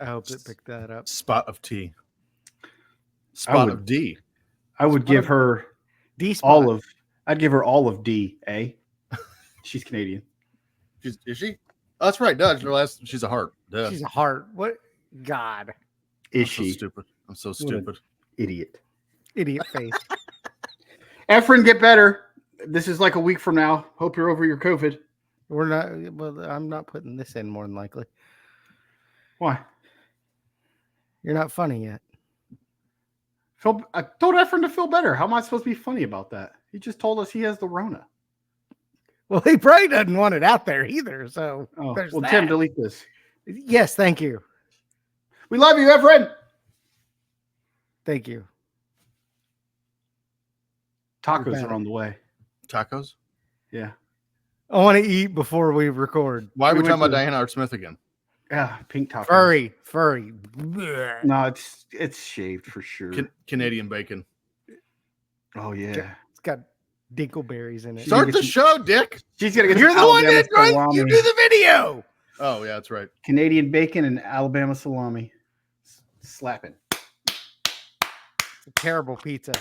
I hope it picked that up. Spot of T. Spot of D. I would give her D all of. I'd give her all of D. She's Canadian. Is she? Oh, that's right. Duh. She's a heart. Duh. She's a heart. What? God. Is I'm she? So stupid. I'm so stupid. Idiot. Idiot face. Efren, get better. This is like a week from now. Hope you're over your COVID. We're not. Well, I'm not putting this in more than likely. Why? You're not funny yet. I told Efren to feel better. How am I supposed to be funny about that? He just told us he has the Rona. Well, he probably doesn't want it out there either. So, well, that. Tim, delete this. Yes, thank you. We love you, Efren. Thank you. Tacos are on the way. Tacos? Yeah. I want to eat before we record. Why are we talking about Diana Hart Smith again? Yeah, pink tacos. Furry. No, it's shaved for sure. Canadian bacon. Oh yeah. It's got dinkleberries in it. Start the show, Dick. She's gonna get. You're the one that's right. You do the video. Oh yeah, that's right. Canadian bacon and Alabama salami. Slapping. It's a terrible pizza.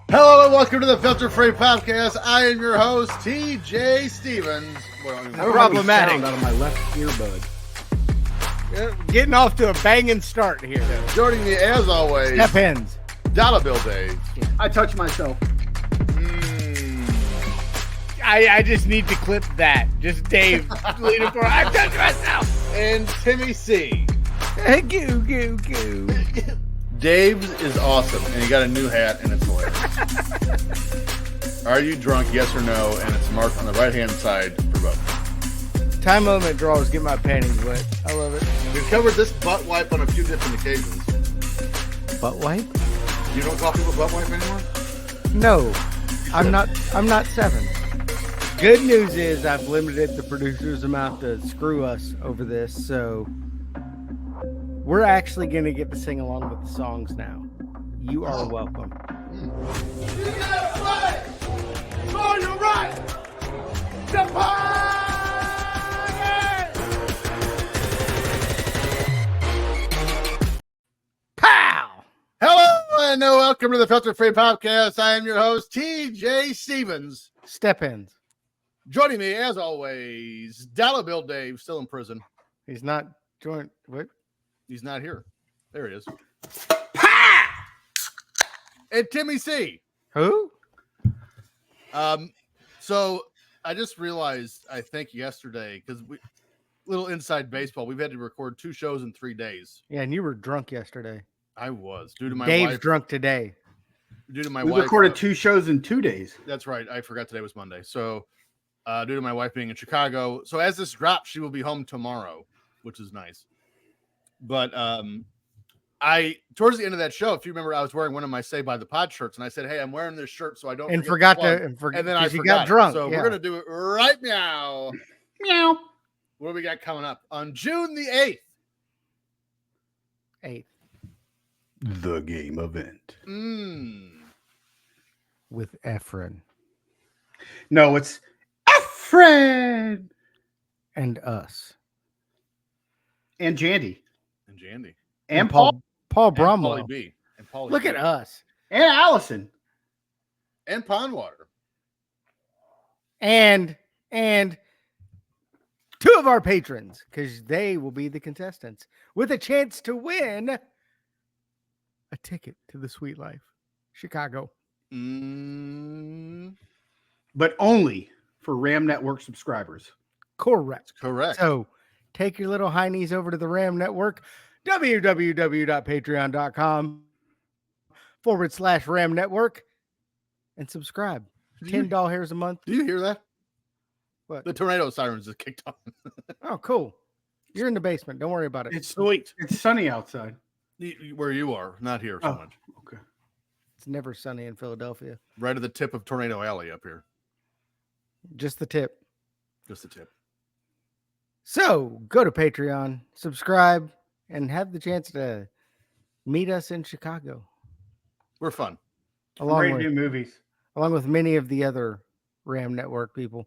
Hello and welcome to the Filter Free Podcast. I am your host, TJ Stevens. Problematic. Out of my left earbud. Getting off to a banging start here. Joining me as always, Depends. Dollar Bill Dave. I touch myself. I just need to clip that. Just Dave leaning for. I touched myself. And Timmy C. Goo. Dave's is awesome, and he got a new hat, and it's hilarious. Are you drunk? Yes or no? And it's marked on the right-hand side for both. Time limit draws get my panties wet. I love it. We've covered this butt wipe on a few different occasions. Butt wipe? You don't call people butt wipe anymore? No, I'm not 7. Good news is I've limited the producer's amount to screw us over this, so we're actually going to get to sing along with the songs now. You are welcome. You got right! Oh, you're right! The Pow! Hello and welcome to the Filter Free Podcast. I am your host, TJ Stevens. Step-ins. Joining me, as always, Dollar Bill Dave, still in prison. He's not joined. What? He's not here. There he is. Pa! And Timmy C. Who? So I just realized, I think yesterday, because little inside baseball, we've had to record 2 shows in 3 days. Yeah, and you were drunk yesterday. I was due to my Dave's wife. drunk today. Due to my We wife. recorded 2 shows in 2 days. That's right. I forgot today was Monday. So due to my wife being in Chicago. So as this drops, she will be home tomorrow, which is nice. But towards the end of that show, if you remember, I was wearing one of my Say by the Pod shirts, and I said, "Hey, I'm wearing this shirt so I don't." And forget and then I forgot. got drunk. So we're gonna do it right now. Meow. What do we got coming up on June the 8th? 8th The game event. with Efren No, it's Efren and us and Jandy And Jandy. and Paul Paul And Bromwell. Paulie B. And Paulie Look B. at us and Allison. And Pondwater. and 2 of our patrons, because they will be the contestants with a chance to win a ticket to the Sweet Life, Chicago. But only for Ram Network subscribers. Correct. Correct. So take your little heinies over to the Ram Network, www.patreon.com/Ram Network, and subscribe. $10 a month. Do you hear that? What? The tornado sirens just kicked off. Oh, cool. You're in the basement. Don't worry about it. It's Sweet. It's sunny outside. Where you are, not here so much. Okay. It's never sunny in Philadelphia. Right at the tip of Tornado Alley up here. Just the tip. Just the tip. So go to Patreon, subscribe, and have the chance to meet us in Chicago. We're fun. Great new movies. Along with many of the other Ram Network people.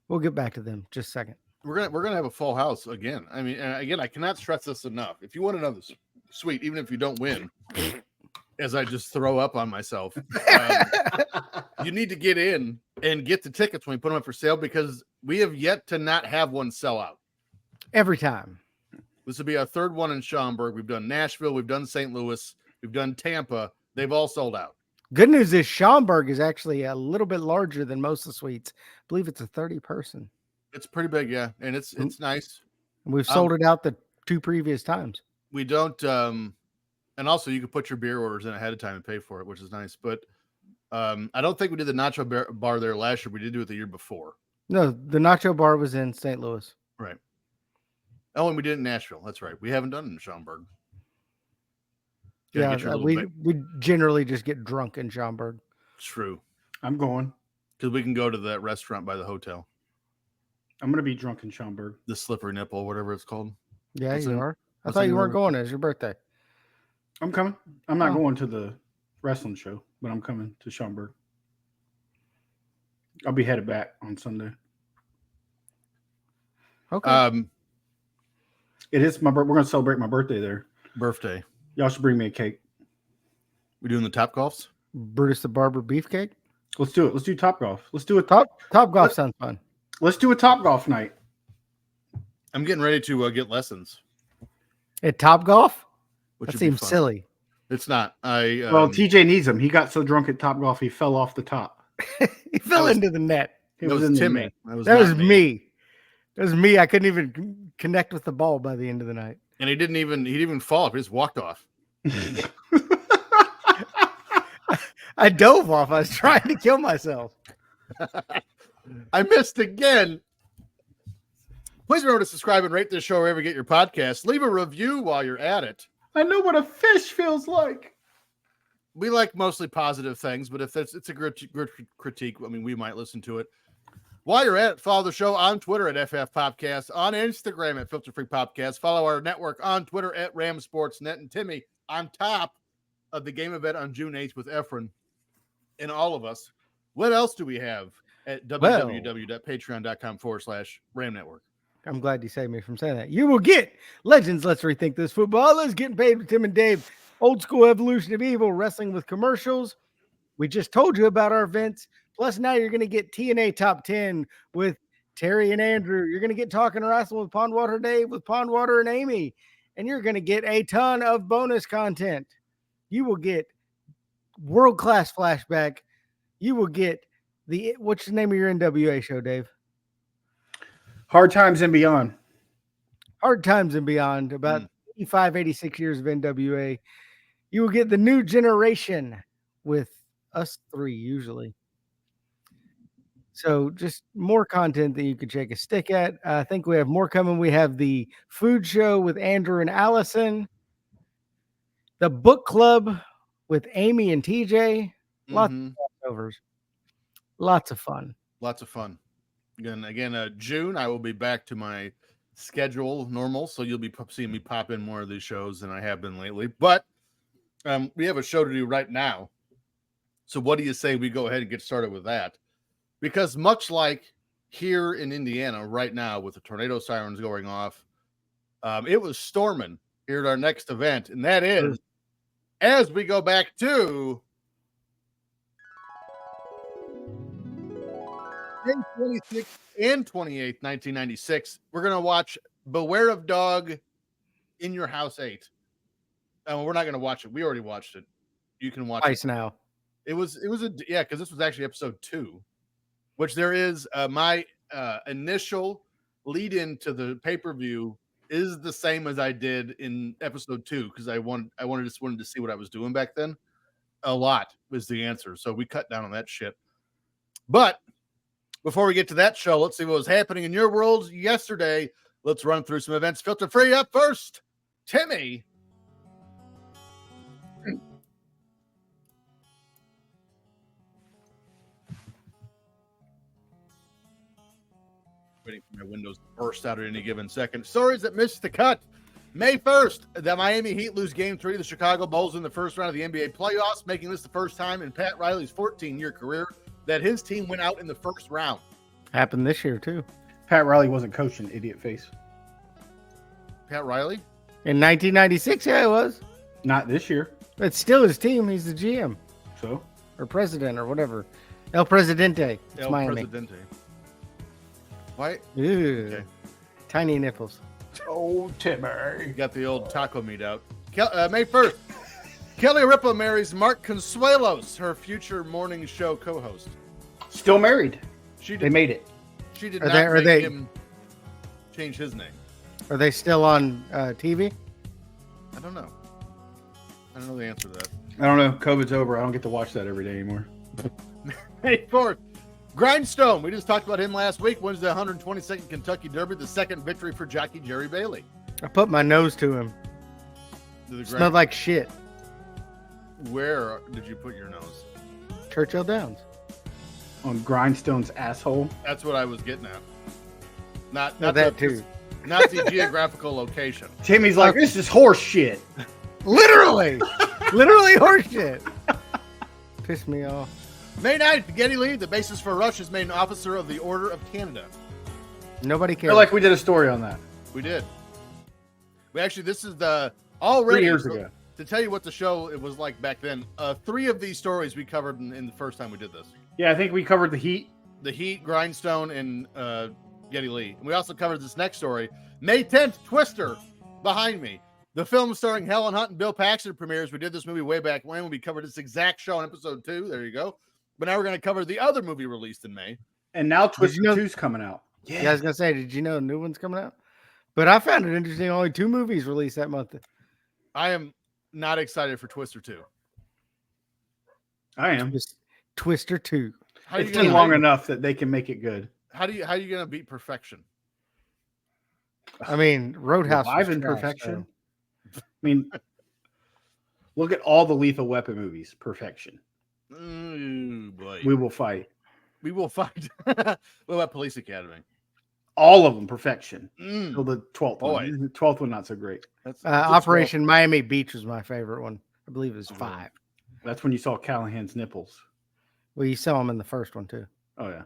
We'll get back to them just a second. We're gonna have a full house again. I mean, and again, I cannot stress this enough. If you want another suite, even if you don't win, as I just throw up on myself, you need to get in and get the tickets when we put them up for sale, because we have yet to not have one sell out. Every time. This will be our third one in Schaumburg. We've done Nashville, we've done St. Louis, we've done Tampa. They've all sold out. Good news is Schaumburg is actually a little bit larger than most of the suites. I believe it's a 30-person. It's pretty big, yeah, and it's nice. And we've sold it out the 2 previous times. We don't, and also you can put your beer orders in ahead of time and pay for it, which is nice. But I don't think we did the nacho bar there last year. We did do it the year before. No, the nacho bar was in St. Louis. Right. Oh, and we did it in Nashville. That's right. We haven't done it in Schaumburg. We generally just get drunk in Schaumburg. True. I'm going. Because we can go to that restaurant by the hotel. I'm going to be drunk in Schaumburg. The Slippery Nipple, whatever it's called. Yeah, you are. I thought you weren't going. It's your birthday. I'm coming. I'm not going to the wrestling show, but I'm coming to Schaumburg. I'll be headed back on Sunday. Okay. It is my birthday. We're going to celebrate my birthday there. Birthday. Y'all should bring me a cake. We doing the Top Golfs? Brutus the Barber beefcake? Let's do it. Let's do Top Golf. Let's do it. Top Golf sounds fun. Let's do a Top Golf night. I'm getting ready to get lessons. At Top Golf? Which That seems silly. It's not. Well, TJ needs him. He got so drunk at Top Golf, he fell off the top. He fell into the net. That was Timmy. That was me. That was me. I couldn't even connect with the ball by the end of the night. And he didn't even fall off. He just walked off. I dove off. I was trying to kill myself. I missed again. Please remember to subscribe and rate this show wherever you get your podcasts. Leave a review while you're at it. I know what a fish feels like. We like mostly positive things, but if it's a good critique, I mean, we might listen to it. While you're at it, follow the show on Twitter at FF Popcast, on Instagram at Filter Free Popcast. Follow our network on Twitter at Ram Sportsnet. And Timmy, on top of the game event on June 8th with Efren and all of us, what else do we have at www.patreon.com/Ram Network? I'm glad you saved me from saying that. You will get Legends Let's Rethink This Football. Let's Getting Paid with Tim and Dave. Old School Evolution of Evil, Wrestling with Commercials. We just told you about our events. Plus, now you're going to get TNA Top 10 with Terry and Andrew. You're going to get Talking Wrestling with Pondwater Dave, with Pondwater and Amy. And you're going to get a ton of bonus content. You will get world-class flashback. You will get what's the name of your NWA show, Dave? Hard Times and Beyond. Hard Times and Beyond, about 85, 86 years of NWA. You will get the new generation with us three, usually. So just more content that you could shake a stick at. I think we have more coming. We have the food show with Andrew and Allison. The book club with Amy and TJ. Lots of crossovers. Lots of fun. Lots of fun. Again, June, I will be back to my schedule normal, so you'll be seeing me pop in more of these shows than I have been lately. But we have a show to do right now. So what do you say we go ahead and get started with that? Because much like here in Indiana right now with the tornado sirens going off, it was storming here at our next event. And that is, as we go back to 26th and 28th, 1996, we're going to watch Beware of Dog in Your House 8. We're not going to watch it. We already watched it. You can watch Twice it now. It was because this was actually episode 2, which there is my initial lead into the pay-per-view is the same as I did in episode 2 because I wanted to see what I was doing back then. A lot was the answer, so we cut down on that shit. But before we get to that show, let's see what was happening in your world yesterday. Let's run through some events. Filter free up first, Timmy. Waiting for my windows to burst out at any given second. Stories that missed the cut. May 1st, the Miami Heat lose Game 3 of the Chicago Bulls in the first round of the NBA playoffs, making this the first time in Pat Riley's 14-year career that his team went out in the first round. Happened this year too. Pat Riley wasn't coaching, idiot face. Pat Riley? In 1996, yeah, it was. Not this year. It's still his team. He's the GM So or president or whatever. El Presidente. It's El Miami. Presidente. Why? Ew. Okay. Tiny nipples. oh Timmy. You got the old taco meat out. May 1st. Kelly Ripa marries Mark Consuelos, her future morning show co-host. Still married. She They did, made it. she did Are not they- are make they- him change his name. Are they still on TV? I don't know. I don't know the answer to that. I don't know. COVID's over. I don't get to watch that every day anymore. May 4th. Grindstone. We just talked about him last week. Wins the 122nd Kentucky Derby, the second victory for jockey Jerry Bailey. I put my nose to him. The Smelled like shit. Where did you put your nose? Churchill Downs. On Grindstone's asshole. That's what I was getting at. Not that the, too. Not the geographical location. Timmy's like, this is horse shit. Literally. Literally horseshit. Pissed me off. May 9th, Geddy Lee, the basis for Rush, is made an officer of the Order of Canada. Nobody I cares. feel like we did a story on that We did. We actually, this is the 3 already years ago. To tell you what the show it was like back then. 3 of these stories we covered in the first time we did this. Yeah, I think we covered the Heat. The Heat, Grindstone, and Geddy Lee. And we also covered this next story. May 10th, Twister, behind me. The film starring Helen Hunt and Bill Paxton premieres. We did this movie way back when we covered this exact show in episode 2. There you go. But now we're going to cover the other movie released in May. And now Twister you know- 2's coming out. Yeah, I was gonna say, did you know a new one's coming out? But I found it interesting. Only 2 movies released that month. I am not excited for Twister 2. I am. Just Twister 2. How are It's you been gonna long beat- enough that they can make it good. How are you going to beat perfection? I mean, Roadhouse. was Live in trash, perfection. I mean, look at all the Lethal Weapon movies. Perfection. Ooh, boy. We will fight. We will fight. What about Police Academy? All of them perfection. Mm, Till the 12th Boy. one. The 12th one, not so great. that's Operation Miami Beach was my favorite one. I believe it was 5. That's when you saw Callahan's nipples. Well, you saw him in the first one too. Oh, yeah.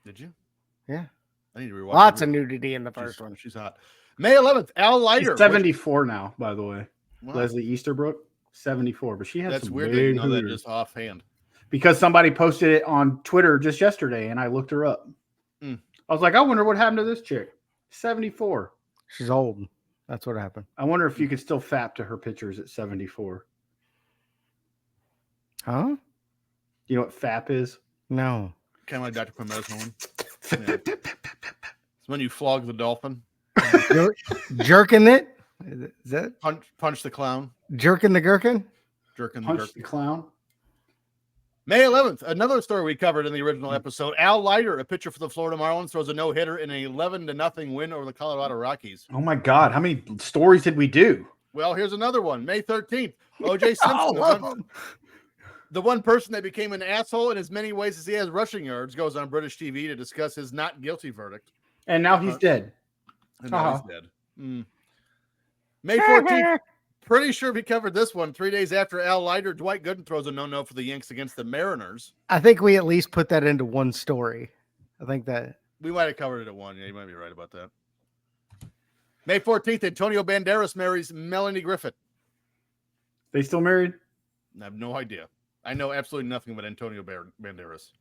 Did you? Yeah. I need to rewatch. Lots it. of nudity in the first one. She's hot. May 11th, Al Leiter. She's 74 now, by the way. Wow, Leslie Easterbrook, 74. But she has that's some weird. That you big know that hooters. just offhand. Because somebody posted it on Twitter just yesterday, and I looked her up. Mm. I was like, I wonder what happened to this chick. 74. She's old. That's what happened. I wonder if you could still fap to her pictures at 74. Huh? You know what fap is? No. Kind of like Dr. Quimet's one. Yeah. It's when you flog the dolphin, Jerking it? Is that punch the clown, jerking the gherkin? jerking the Punch gherkin. the clown. May 11th, another story we covered in the original episode. Al Leiter, a pitcher for the Florida Marlins, throws a no-hitter in an 11-0 win over the Colorado Rockies. Oh my God. How many stories did we do? Well, here's another one. May 13th, O.J. Simpson, the one person that became an asshole in as many ways as he has rushing yards, goes on British TV to discuss his not guilty verdict. And now he's dead. And now he's dead. May 14th, pretty sure we covered this one. 3 days after Al Leiter, Dwight Gooden throws a no-no for the Yanks against the Mariners. I think we at least put that into one story. I think that We might have covered it at one. Yeah, you might be right about that. May 14th, Antonio Banderas marries Melanie Griffith. They still married? I have no idea. I know absolutely nothing about Antonio Banderas.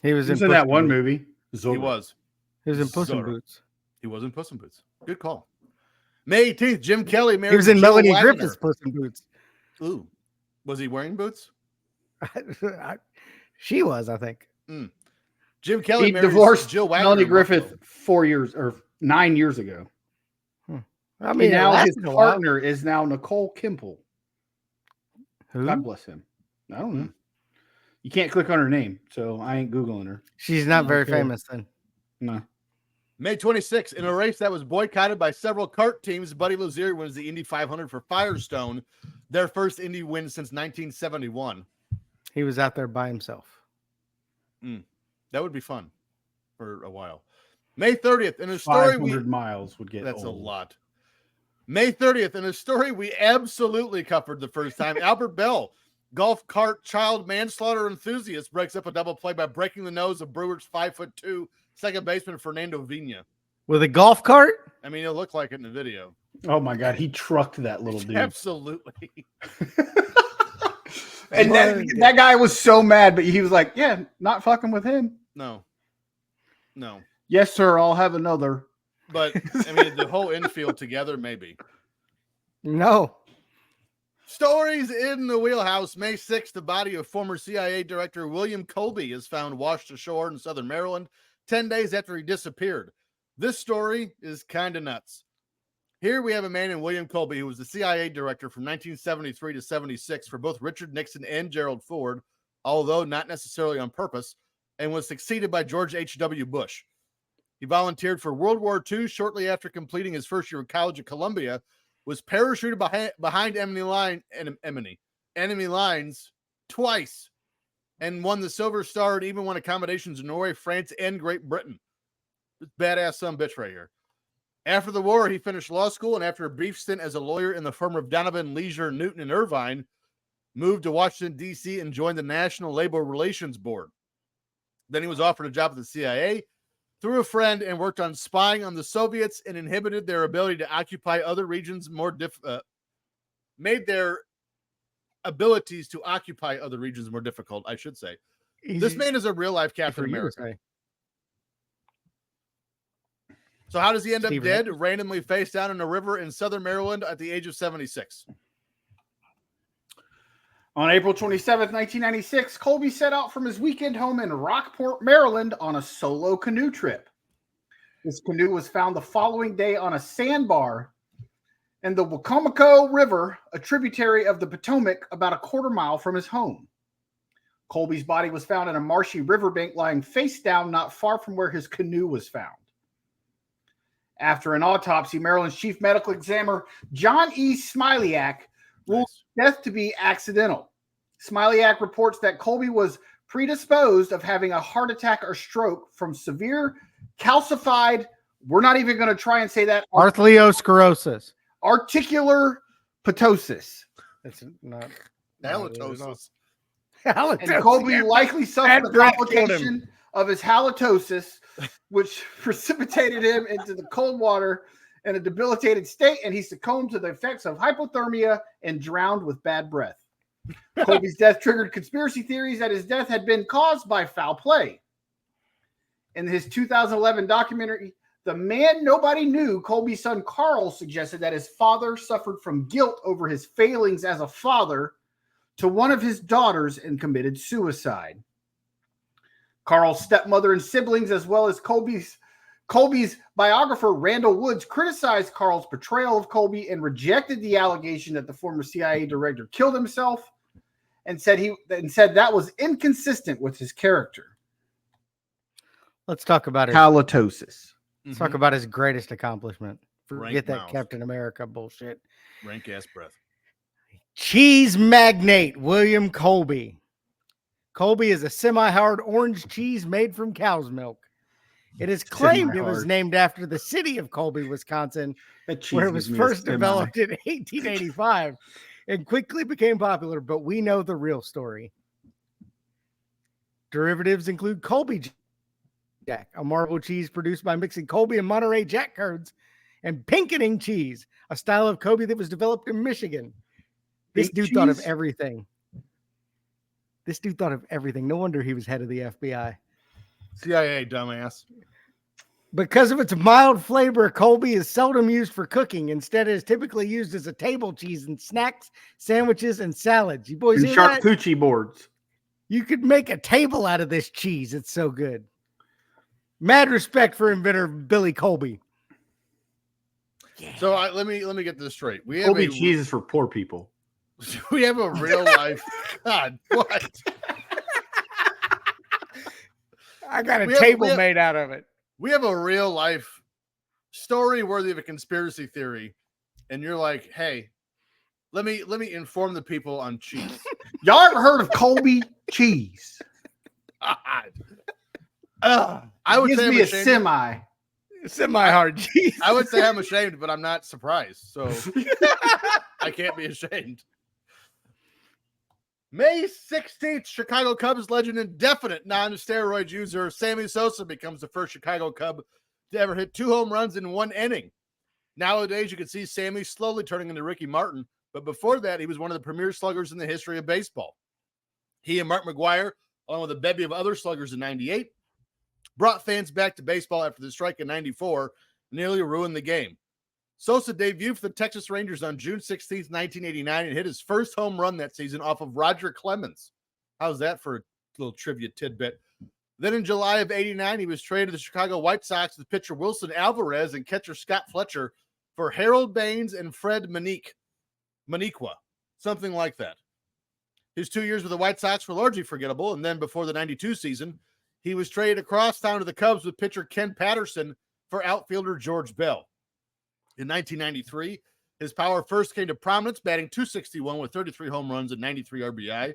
he was He's in in that Puss in one Boots. movie. He Zorro. was. He was in Puss in Zorro. Boots. He was in Puss in Boots. Good call. May 18th, Jim Kelly marries He was in Jill Melanie Wagner. Griffith's Puss in Boots. Ooh. Was he wearing boots? She was, I think. Jim Kelly He marries divorced Jill Wagner. Melanie in Griffith Buffalo. 4 years or 9 years ago. I mean, Now it his lasted a while. partner is now Nicole Kimple. Who? God bless him. I don't know. You can't click on her name, so I ain't Googling her. She's not very Okay. famous then. No. May 26th, in a race that was boycotted by several kart teams, Buddy Lazier wins the Indy 500 for Firestone, their first Indy win since 1971. He was out there by himself. That would be fun for a while. May 30th, in a story 500 miles would get that's old. a lot. May 30th, in a story we absolutely covered the first time, Albert Bell, golf cart child manslaughter enthusiast, breaks up a double play by breaking the nose of Brewer's 5'2" second baseman Fernando Vina. With a golf cart? I mean, it'll look like it in the video. Oh my God, he trucked that little dude. Absolutely. And that guy was so mad, but he was like, "Yeah, not fucking with him." No. Yes, sir. I'll have another. But I mean, the whole infield together, maybe. No. Stories in the wheelhouse. May 6th, the body of former CIA Director William Colby is found washed ashore in southern Maryland 10 days after he disappeared. This story is kind of nuts. Here we have a man in William Colby who was the CIA Director from 1973 to 76 for both Richard Nixon and Gerald Ford, although not necessarily on purpose, and was succeeded by George H.W. Bush. He volunteered for World War II shortly after completing his first year of college at Columbia, was parachuted behind enemy lines twice, and won the Silver Star and even won accommodations in Norway, France, and Great Britain. This badass son of a bitch right here. After the war, he finished law school, and after a brief stint as a lawyer in the firm of Donovan, Leisure, Newton, and Irvine, moved to Washington, D.C. and joined the National Labor Relations Board. Then he was offered a job at the CIA through a friend and worked on spying on the Soviets and inhibited their ability to occupy other regions made their abilities to occupy other regions more difficult, I should say. This man is a real-life Captain America. So how does he end up dead? Randomly face down in a river in southern Maryland at the age of 76. On April 27th, 1996, Colby set out from his weekend home in Rockport, Maryland on a solo canoe trip. This canoe was found the following day on a sandbar in the Wicomico River, a tributary of the Potomac, about a quarter mile from his home. Colby's body was found in a marshy riverbank lying face down not far from where his canoe was found. After an autopsy, Maryland's chief medical examiner, John E. Smilyak, ruled death to be accidental. Smilyak reports that Colby was predisposed of having a heart attack or stroke from severe calcified, we're not even going to try and say that, arteriosclerosis. Articular ptosis. That's not halitosis. And Colby likely suffered a complication of his halitosis, which precipitated him into the cold water in a debilitated state, and he succumbed to the effects of hypothermia and drowned with bad breath. Colby's death triggered conspiracy theories that his death had been caused by foul play. In his 2011 documentary, The Man Nobody Knew, Colby's son Carl suggested that his father suffered from guilt over his failings as a father to one of his daughters and committed suicide. Carl's stepmother and siblings, as well as Colby's biographer, Randall Woods, criticized Carl's portrayal of Colby and rejected the allegation that the former CIA director killed himself and said that was inconsistent with his character. Let's talk about halitosis. Let's talk about his greatest accomplishment. Forget that mouth. Captain America bullshit. Rank ass breath. Cheese magnate William Colby. Colby is a semi-hard orange cheese made from cow's milk. It is claimed it was named after the city of Colby, Wisconsin, where it was first developed in 1885 and quickly became popular, but we know the real story. Derivatives include Colby Jack, a marble cheese produced by mixing Colby and Monterey Jack curds, and pinkening cheese, a style of Colby that was developed in Michigan. This dude thought of everything. No wonder he was head of the FBI. CIA, dumbass. Because of its mild flavor, Colby is seldom used for cooking. Instead, it is typically used as a table cheese in snacks, sandwiches, and salads. You boys and hear that? Charcuterie boards. You could make a table out of this cheese. It's so good. Mad respect for inventor Billy Colby. Yeah. So let me get this straight. We have Colby cheese is for poor people. We have a real life. God, what? I got a table made out of it. We have a real life story worthy of a conspiracy theory, and you're like, "Hey, let me inform the people on cheese." Y'all ever heard of Colby cheese? I would say me a semi-hard cheese. I would say I'm ashamed, but I'm not surprised. So I can't be ashamed. May 16th, Chicago Cubs legend and definite non-steroid user Sammy Sosa becomes the first Chicago Cub to ever hit 2 home runs in 1 inning. Nowadays, you can see Sammy slowly turning into Ricky Martin, but before that, he was one of the premier sluggers in the history of baseball. He and Mark McGwire, along with a bevy of other sluggers in 98, brought fans back to baseball after the strike in 94, nearly ruined the game. Sosa debuted for the Texas Rangers on June 16, 1989, and hit his first home run that season off of Roger Clemens. How's that for a little trivia tidbit? Then in July of 89, he was traded to the Chicago White Sox with pitcher Wilson Alvarez and catcher Scott Fletcher for Harold Baines and Fred Maniqua, something like that. His 2 years with the White Sox were largely forgettable, and then before the 92 season, he was traded across town to the Cubs with pitcher Ken Patterson for outfielder George Bell. In 1993, his power first came to prominence, batting .261 with 33 home runs and 93 RBI.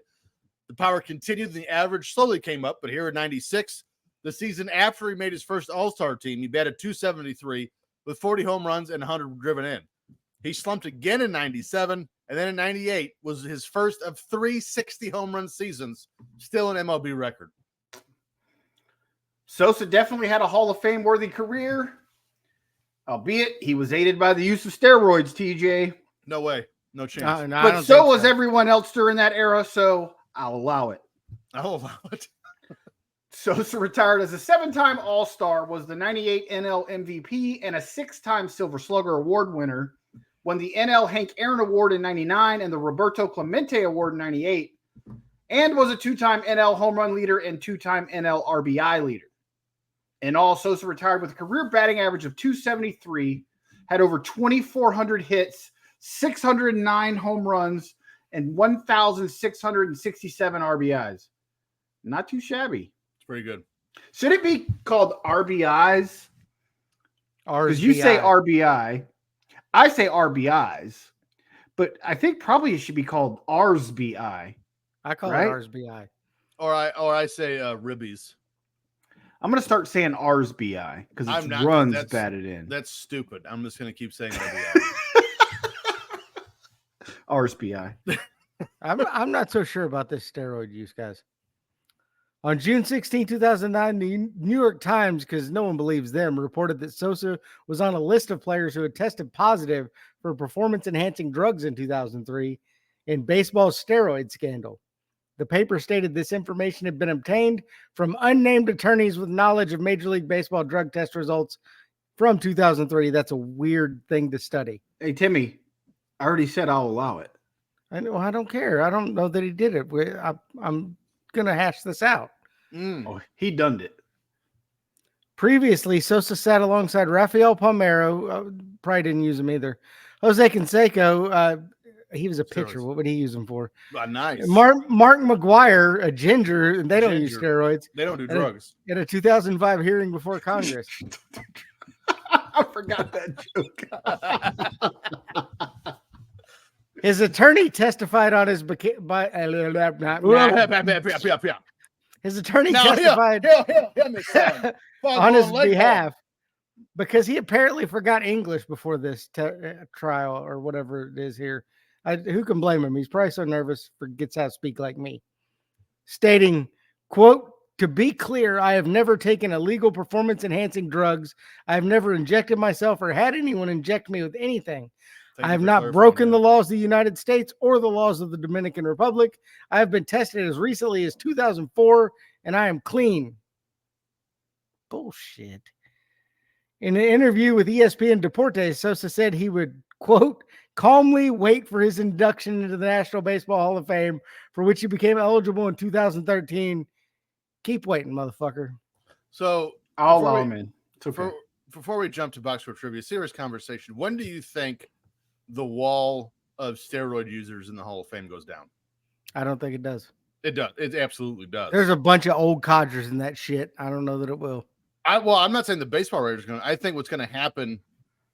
The power continued, and the average slowly came up, but here in 96, the season after he made his first All-Star team, he batted .273 with 40 home runs and 100 driven in. He slumped again in 97, and then in 98 was his first of 3 60 home run seasons, still an MLB record. Sosa definitely had a Hall of Fame worthy career, albeit he was aided by the use of steroids, TJ. No way. No chance. No, but so was everyone else during that era, so I'll allow it. I'll allow it. Sosa retired as a 7-time All-Star, was the 98 NL MVP, and a 6-time Silver Slugger Award winner, won the NL Hank Aaron Award in 99 and the Roberto Clemente Award in 98, and was a 2-time NL home run leader and 2-time NL RBI leader. In all, Sosa retired with a career batting average of .273, had over 2,400 hits, 609 home runs, and 1,667 RBIs. Not too shabby. It's pretty good. Should it be called RBIs? Because you say RBI. I say RBIs. But I think probably it should be called RSBI. I call it RSBI. Or I say ribbies. I'm going to start saying RSBI because it runs batted in. That's stupid. I'm just going to keep saying RSBI. I'm not so sure about this steroid use, guys. On June 16, 2009, the New York Times, because no one believes them, reported that Sosa was on a list of players who had tested positive for performance-enhancing drugs in 2003 in baseball's steroid scandal. The paper stated this information had been obtained from unnamed attorneys with knowledge of Major League Baseball drug test results from 2003. That's a weird thing to study. Hey, Timmy, I already said I'll allow it. I know. I don't care. I don't know that he did it. I'm going to hash this out. Oh, he done it. Previously, Sosa sat alongside Rafael Palmeiro. Probably didn't use him either. Jose Canseco. He was a pitcher. Steroids. What would he use them for? Nice. Mark McGwire, a ginger, and they don't use steroids. They don't do drugs. At a 2005 hearing before Congress. I forgot that joke. His attorney testified on his his attorney testified on his behalf because he apparently forgot English before this trial or whatever it is here. Who can blame him? He's probably so nervous, forgets how to speak like me. Stating, quote, "To be clear, I have never taken illegal performance-enhancing drugs. I have never injected myself or had anyone inject me with anything. I have not broken the laws of the United States or the laws of the Dominican Republic. I have been tested as recently as 2004, and I am clean." Bullshit. In an interview with ESPN Deportes, Sosa said he would, quote, "calmly wait for his induction into the National Baseball Hall of Fame, for which he became eligible in 2013. Keep waiting, motherfucker." So I'll allow him in. It's okay. Before we jump to Box Score Trivia, serious conversation. When do you think the wall of steroid users in the Hall of Fame goes down? I don't think it does. It does. It absolutely does. There's a bunch of old codgers in that shit. I don't know that it will. I'm not saying the baseball writers are going to. I think what's going to happen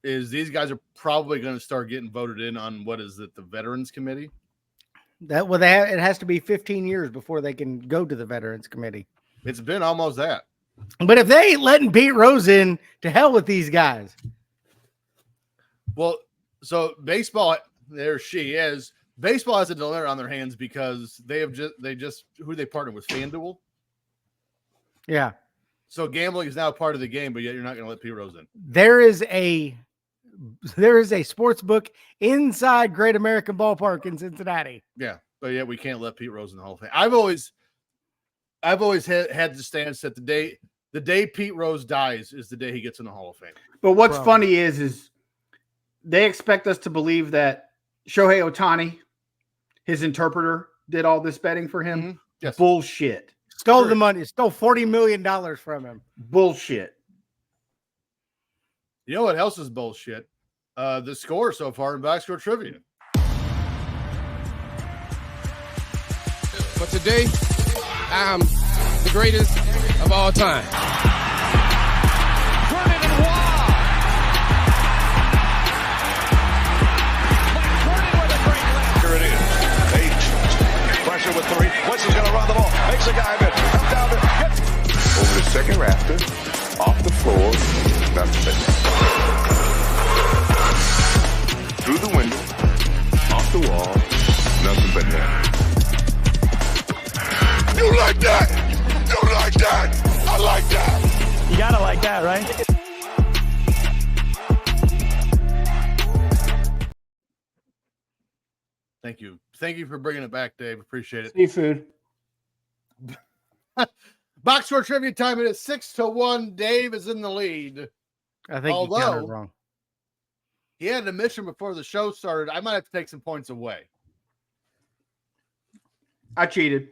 is these guys are probably going to start getting voted in on the Veterans Committee. It has to be 15 years before they can go to the Veterans Committee. It's been almost that. But if they ain't letting Pete Rose in, to hell with these guys. Well, so baseball, there she is. Baseball has a dilemma on their hands because they just who they partner with, FanDuel. Yeah. So gambling is now part of the game, but yet you're not going to let Pete Rose in. There is a sports book inside Great American Ballpark in Cincinnati. Yeah, but yet we can't let Pete Rose in the Hall of Fame. I've always had the stance that the day Pete Rose dies is the day he gets in the Hall of Fame. But what's funny is they expect us to believe that Shohei Ohtani, his interpreter, did all this betting for him. Mm-hmm. Yes. Bullshit. Stole the money. Stole $40 million from him. Bullshit. You know what else is bullshit? The score so far in Box Score Trivia. But today, I'm the greatest of all time. Turn it and wild. With a great left. Here it is. 8. Pressure with 3. Wentz is going to run the ball. Makes a guy miss. Comes down to over the second rafter, off the floor, nothing. Through the window, off the wall, nothing but net. You like that? You like that? I like that. You gotta like that, right? Thank you. Thank you for bringing it back, Dave. Appreciate it. Seafood. Box Score Trivia time. It is 6-1. Dave is in the lead. I think you got it wrong. He had an admission before the show started. I might have to take some points away. I cheated.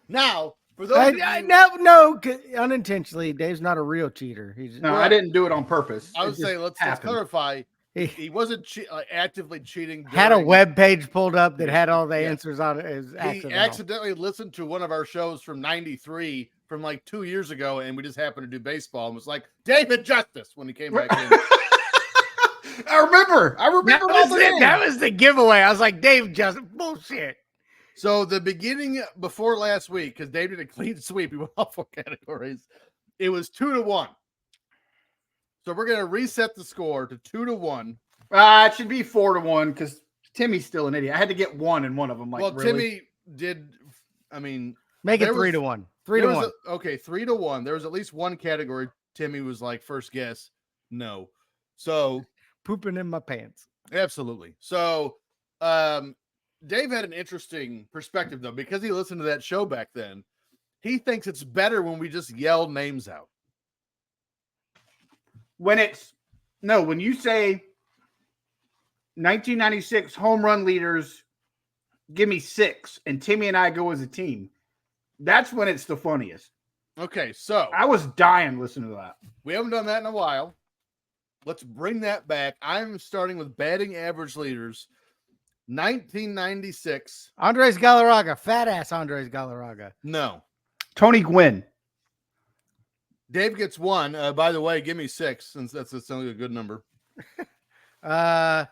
Now, for those no, unintentionally. Dave's not a real cheater. He's I didn't do it on purpose. I would say let's clarify. He wasn't actively cheating. Had a web page pulled up that had all the answers on it. He accidentally listened to one of our shows from '93 from like 2 years ago, and we just happened to do baseball and was like, David Justice when he came back in. I remember that was the giveaway. I was like, Dave Justice, bullshit. So the beginning before last week, because Dave did a clean sweep, he went off 4 categories. It was 2-1. So we're going to reset the score to 2-1. It should be 4-1 because Timmy's still an idiot. I had to get one in one of them. Like, really? Timmy did. I mean, make it 3-1. 3-1. Okay, 3-1. There was at least one category. Timmy was like first guess. No. So pooping in my pants. Absolutely. So, Dave had an interesting perspective though, because he listened to that show back then. He thinks it's better when we just yell names out. When you say 1996 home run leaders, give me 6, and Timmy and I go as a team, that's when it's the funniest. Okay, so I was dying listening to that. We haven't done that in a while. Let's bring that back. I'm starting with batting average leaders. 1996. Andres Galarraga, fat ass Andres Galarraga. No. Tony Gwynn. Dave gets 1. By the way, give me 6 since that's only a good number. By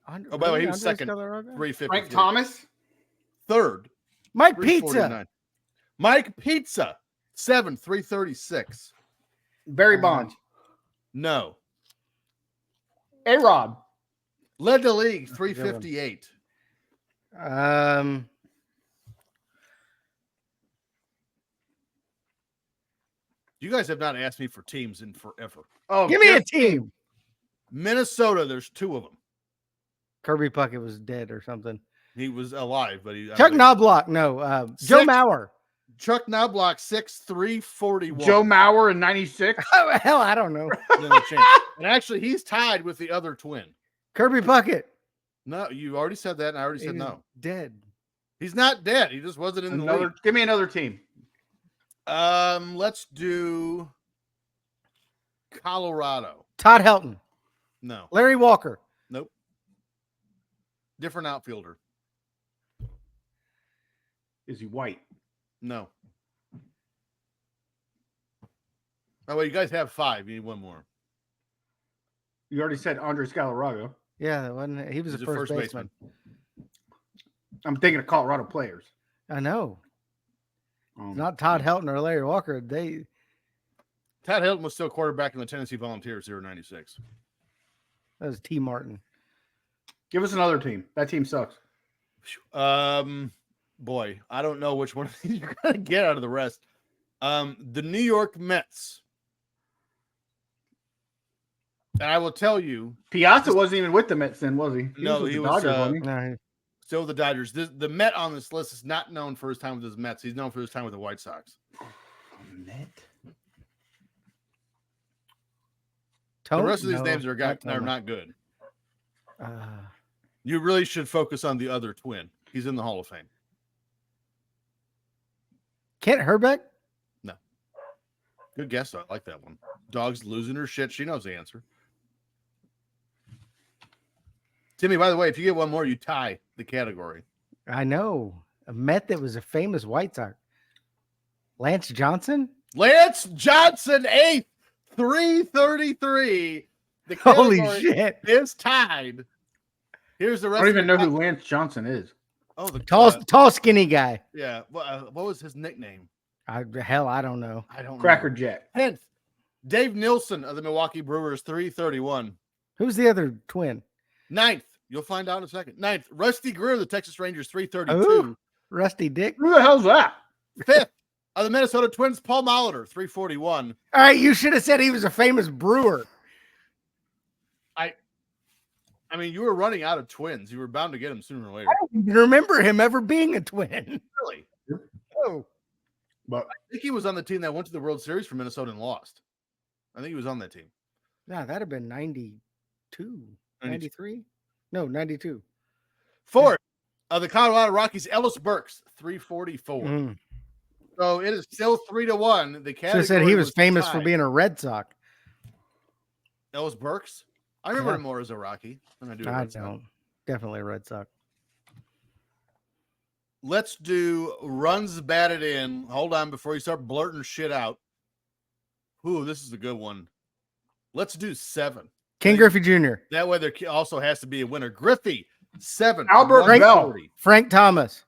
the way, he was second. 350. Frank Thomas. Third. Mike Pizza. Mike Pizza. 7, 336. Barry Bonds. No. A-Rod. Led the league, 358. You guys have not asked me for teams in forever. Oh, give me a team. Minnesota, there's 2 of them. Kirby Puckett was dead or something. He was alive, but Chuck Knobloch. No, Joe Mauer. Chuck Knobloch, 6'3", 41. Joe Mauer in 96. Oh, hell, I don't know. No chance. And actually, he's tied with the other twin. Kirby Puckett. No, you already said that, and I already said no. Dead. He's not dead. He just wasn't in the league. Give me another team. Let's do Colorado. Todd Helton. No. Larry Walker. Nope. Different outfielder. Is he white? No. Oh, well, you guys have 5. You need 1 more. You already said Andres Galarraga. Yeah, that wasn't it. He was a first baseman. I'm thinking of Colorado players. I know. Not Todd Helton or Larry Walker. Todd Helton was still quarterback in the Tennessee Volunteers here in 96. That was T. Martin. Give us another team. That team sucks. Boy, I don't know which one you're gonna get out of the rest. The New York Mets. And I will tell you, Piazza wasn't even with the Mets then, was he? No, with he the was, Dodgers, wasn't he? No, still the Dodgers. The Met on this list is not known for his time with his Mets. He's known for his time with the White Sox. Met. The rest of these names are not good. You really should focus on the other twin. He's in the Hall of Fame. Kent Herbeck? No. Good guess, though. I like that one. Dog's losing her shit. She knows the answer. Timmy, by the way, if you get one more, you tie the category. I know. A Met that was a famous White Sox. Lance Johnson? Lance Johnson, 8th, 333. The Holy category shit. is tied. Here's the rest. I don't even know of who Lance Johnson is. Oh, the Tall, skinny guy. Yeah. What was his nickname? I don't know. I don't know. Cracker Jack. 10th, Dave Nielsen of the Milwaukee Brewers, 331. Who's the other twin? 9th, you'll find out in a second. 9th, Rusty Greer of the Texas Rangers, 332. Ooh, Rusty Dick. Who the hell's that? 5th, of the Minnesota Twins, Paul Molitor, 341. All right, you should have said he was a famous brewer. I mean, you were running out of twins. You were bound to get him sooner or later. I don't even remember him ever being a twin. Really? Oh, But I think he was on the team that went to the World Series for Minnesota and lost. I think he was on that team. no, that'd have been 92, 93? No, 92. 4th, of the Colorado Rockies, Ellis Burks, 344. Mm. So it is still 3-1. The Should have said he was famous for tied. being a Red Sox. Ellis Burks? I remember Yeah. him more as a Rocky than I do a I Red Sox. don't. Definitely a Red Sox. Let's do runs batted in. Hold on before you start blurting shit out. Ooh, this is a good one. Let's do 7. King Griffey Jr. That way there also has to be a winner. Griffey, 7. Albert 140. Frank Thomas.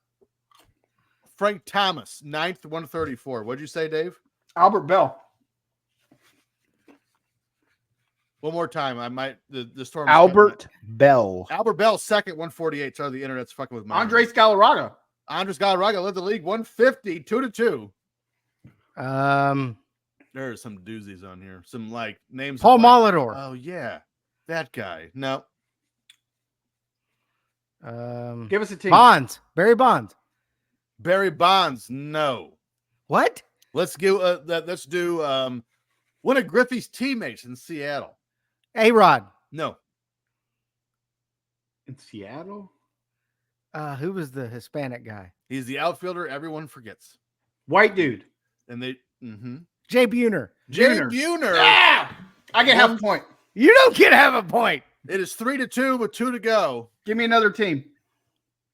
Frank Thomas, 9th, 134. What'd you say, Dave? Albert Bell. One more time. I might the storm. Albert Bell. Albert Bell, 2nd, 148. Sorry, the internet's fucking with my Andres Galarraga. Andres Galarraga led the league, 150, 2-2. There are some doozies on here. Some like names. Paul like, Molitor. Oh yeah, that guy. No. Give us a team. Bonds. Barry Bonds. Barry Bonds. No. What? Let's do one of Griffey's teammates in Seattle. A-Rod. No. In Seattle? Who was the Hispanic guy? He's the outfielder everyone forgets. White dude. And they Jay Buhner. Jay Buhner. Buhner. Yeah! I can have a point. You don't get to have a point. It is 3-2 with 2 to go. Give me another team.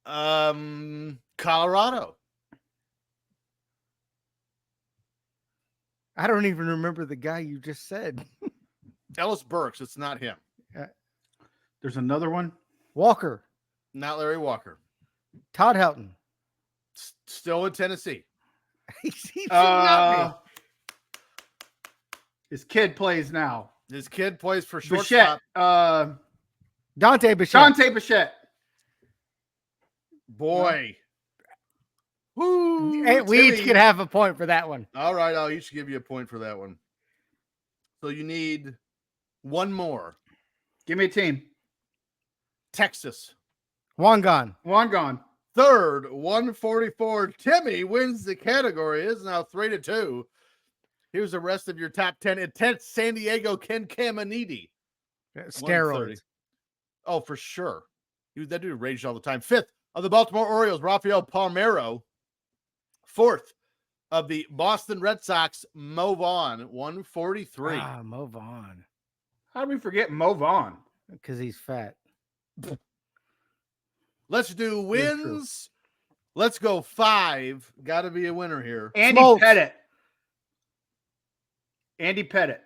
Colorado. I don't even remember the guy you just said. Ellis Burks. It's not him. There's another one. Walker. Not Larry Walker. Todd Helton. Still in Tennessee. He should not His kid plays now. His kid plays for Bichette. shortstop. be. Dante Bichette. Dante Bichette. Boy. Woo, Hey, we each Timmy. could have a point for that one. All right, I'll each give you a point for that one. So you need one more. Give me a team. Texas. Wangan. One gone. 3rd, 144. Timmy wins the category. It is now 3-2. Here's the rest of your top 10. Intense San Diego Ken Caminiti. 130. Steroids. Oh, for sure. That dude raged all the time. 5th of the Baltimore Orioles, Rafael Palmeiro. 4th of the Boston Red Sox, Mo Vaughn, 143. Mo Vaughn. How do we forget Mo Vaughn? Because he's fat. Let's do wins. Let's go 5. Got to be a winner here. Andy Smoltz. Pettit. Andy Pettit.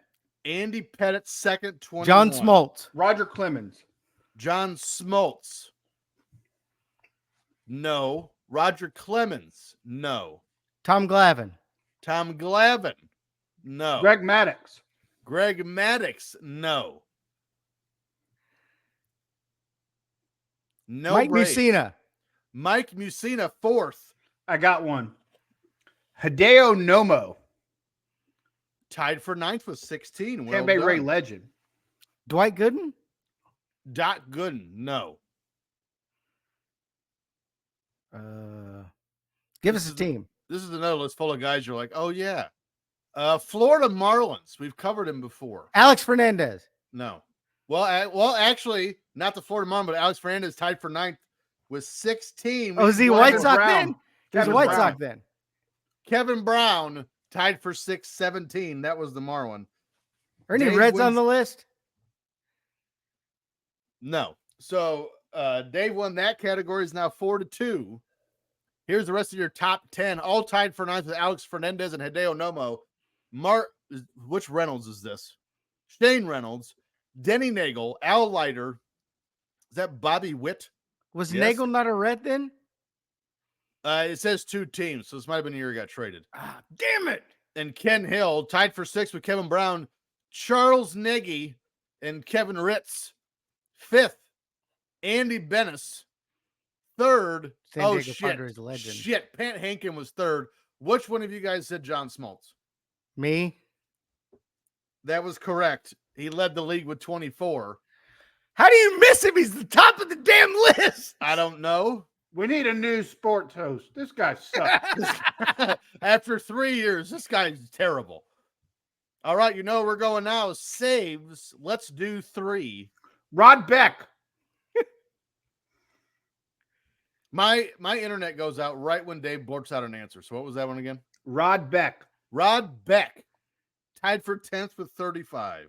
Andy Pettit, 2nd, 21. John Smoltz. Roger Clemens. John Smoltz. No. Roger Clemens. No. Tom Glavine. Tom Glavine. No. Greg Maddux. Greg Maddux. No. No Mike Braves. Mussina. Mike Mussina, fourth. I got one. Hideo Nomo. Tied for ninth with 16. Well Tampa Ray done. legend. Dwight Gooden. Dot Gooden, no. Give This us a is- team. This is another list full of guys you're like, oh, yeah. Florida Marlins. We've covered him before. Alex Fernandez. No. Well, actually, not the Florida Marlins, but Alex Fernandez tied for ninth with 16. Oh, is he Kevin White Sox Brown. then? There's Kevin White Brown. Sox then. Kevin Brown tied for 17. That was the Marlin. Are any Dave Reds on wins- the list? No. So Dave won that category. Is now 4-2. Here's the rest of your top 10, all tied for ninth with Alex Fernandez and Hideo Nomo. Which Reynolds is this? Shane Reynolds, Denny Nagel, Al Leiter. Is that Bobby Witt? Was Yes. Nagel not a Red then? It says 2 teams, so this might have been the year he got traded. Ah, damn it. And Ken Hill tied for 6th with Kevin Brown, Charles Nagy, and Kevin Ritz. 5th, Andy Bennis. 3rd, San Diego Padres legend. Shit, Pat Hankin was 3rd. Which one of you guys said John Smoltz? Me? That was correct. He led the league with 24. How do you miss him? He's the top of the damn list. I don't know. We need a new sports host. This guy sucks. After 3 years, this guy's terrible. All right, you know where we're going now. Saves. Let's do 3. Rod Beck. My internet goes out right when Dave blurts out an answer. So what was that one again? Rod Beck. Rod Beck. Tied for 10th with 35.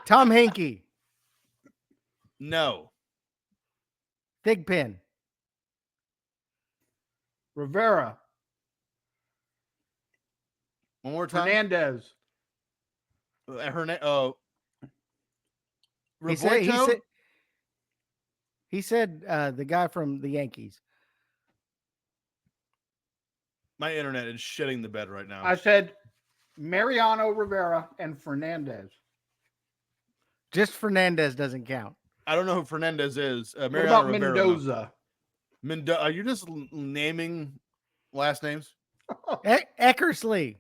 Tom Hankey. No. Thigpen. Rivera. One more time. Fernandez. He said the guy from the Yankees. My internet is shitting the bed right now. I said Mariano Rivera and Fernandez. Just Fernandez doesn't count. I don't know who Fernandez is. What Mariano about Rivera, Mendoza? Are you just naming last names? Eckersley.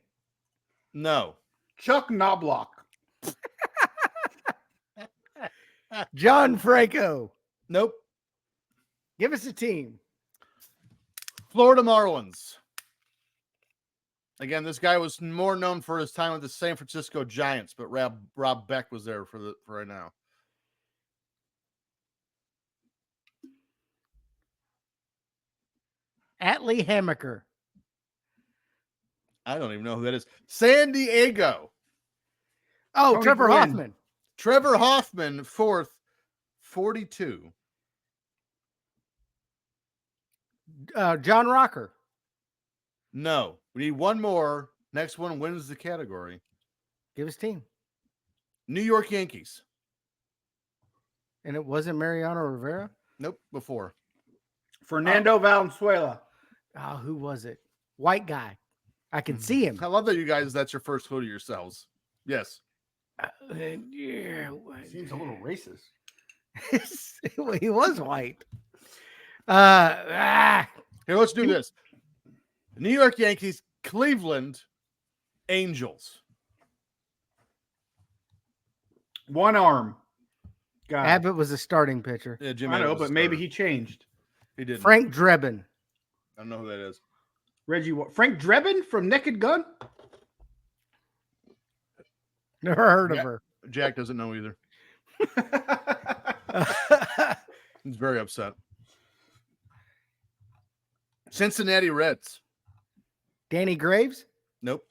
No. Chuck Knobloch. John Franco. Nope. Give us a team. Florida Marlins. Again, this guy was more known for his time with the San Francisco Giants, but Rob Beck was there for right now. Atlee Hammaker. I don't even know who that is. San Diego. Oh, Tony Trevor Gwynn. Hoffman. Trevor Hoffman, 4th, 42. John Rocker. No. We need one more. Next one wins the category. Give us team. New York Yankees. And it wasn't Mariano Rivera? Nope, before. Fernando Valenzuela. Oh, who was it? White guy. I can see him. I love that you guys, that's your first clue to yourselves. Yes. Seems a little racist. He was white. Here, let's do this. New York Yankees, Cleveland Angels. One arm. God. Abbott was a starting pitcher. Yeah, Jim I know, Adams but was maybe starter. he changed. He didn't. Frank Drebin. I don't know who that is. Reggie, Frank Drebin from Naked Gun? Never heard of Yeah. her. Jack doesn't know either. He's very upset. Cincinnati Reds. Danny Graves? Nope.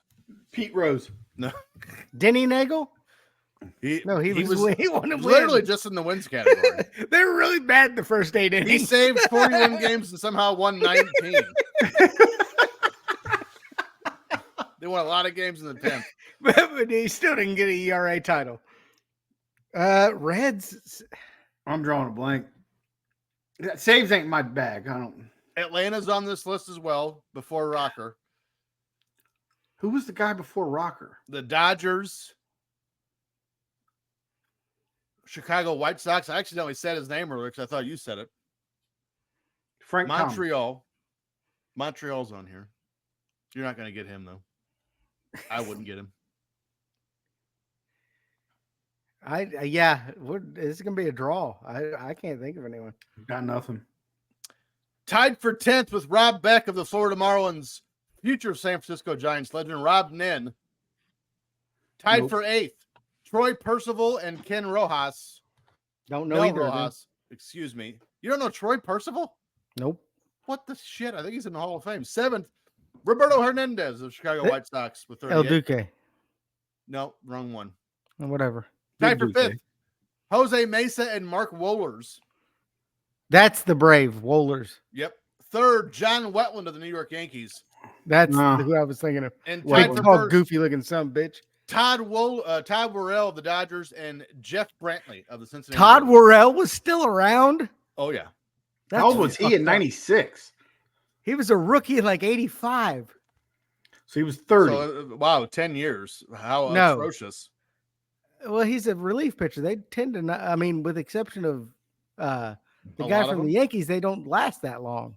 Pete Rose. No. Denny Nagel? He No, he was he won him literally just in the wins category. They were really bad the first 8 He innings. saved 41 games and somehow won 19. They won a lot of games in the 10th. but he still didn't get an ERA title. Reds. I'm drawing a blank. Saves ain't my bag. I don't. Atlanta's on this list as well before Rocker. Who was the guy before Rocker? The Dodgers. Chicago White Sox. I accidentally said his name earlier because I thought you said it. Frank Thomas. Montreal's on here. You're not going to get him, though. I wouldn't get him. This is gonna be a draw. I can't think of anyone. Got nothing. Tied for 10th with Rob Beck of the Florida Marlins, future San Francisco Giants legend Rob Nen. Tied for 8th, Troy Percival and Ken Rojas. Don't know either of them. Rojas. Excuse me. You don't know Troy Percival? Nope. What the shit? I think he's in the Hall of Fame. 7th, Roberto Hernandez of Chicago White Sox with 38. El Duque. No, wrong one. Whatever. Tied for 5th, Jose Mesa and Mark Wohlers. That's the Brave Wohlers. Yep. 3rd, John Wetland of the New York Yankees. That's who I was thinking of. And Big, tied for tall, 1st, goofy looking son, bitch. Todd Worrell of the Dodgers and Jeff Brantley of the Cincinnati. Todd Worrell was still around. Oh yeah. How old was he in '96? He was a rookie in like '85. So he was 30. So, wow, 10 years. How atrocious. Well, he's a relief pitcher. They tend to not. I mean, with the exception of the A guy lot of from the Yankees, they don't last that long.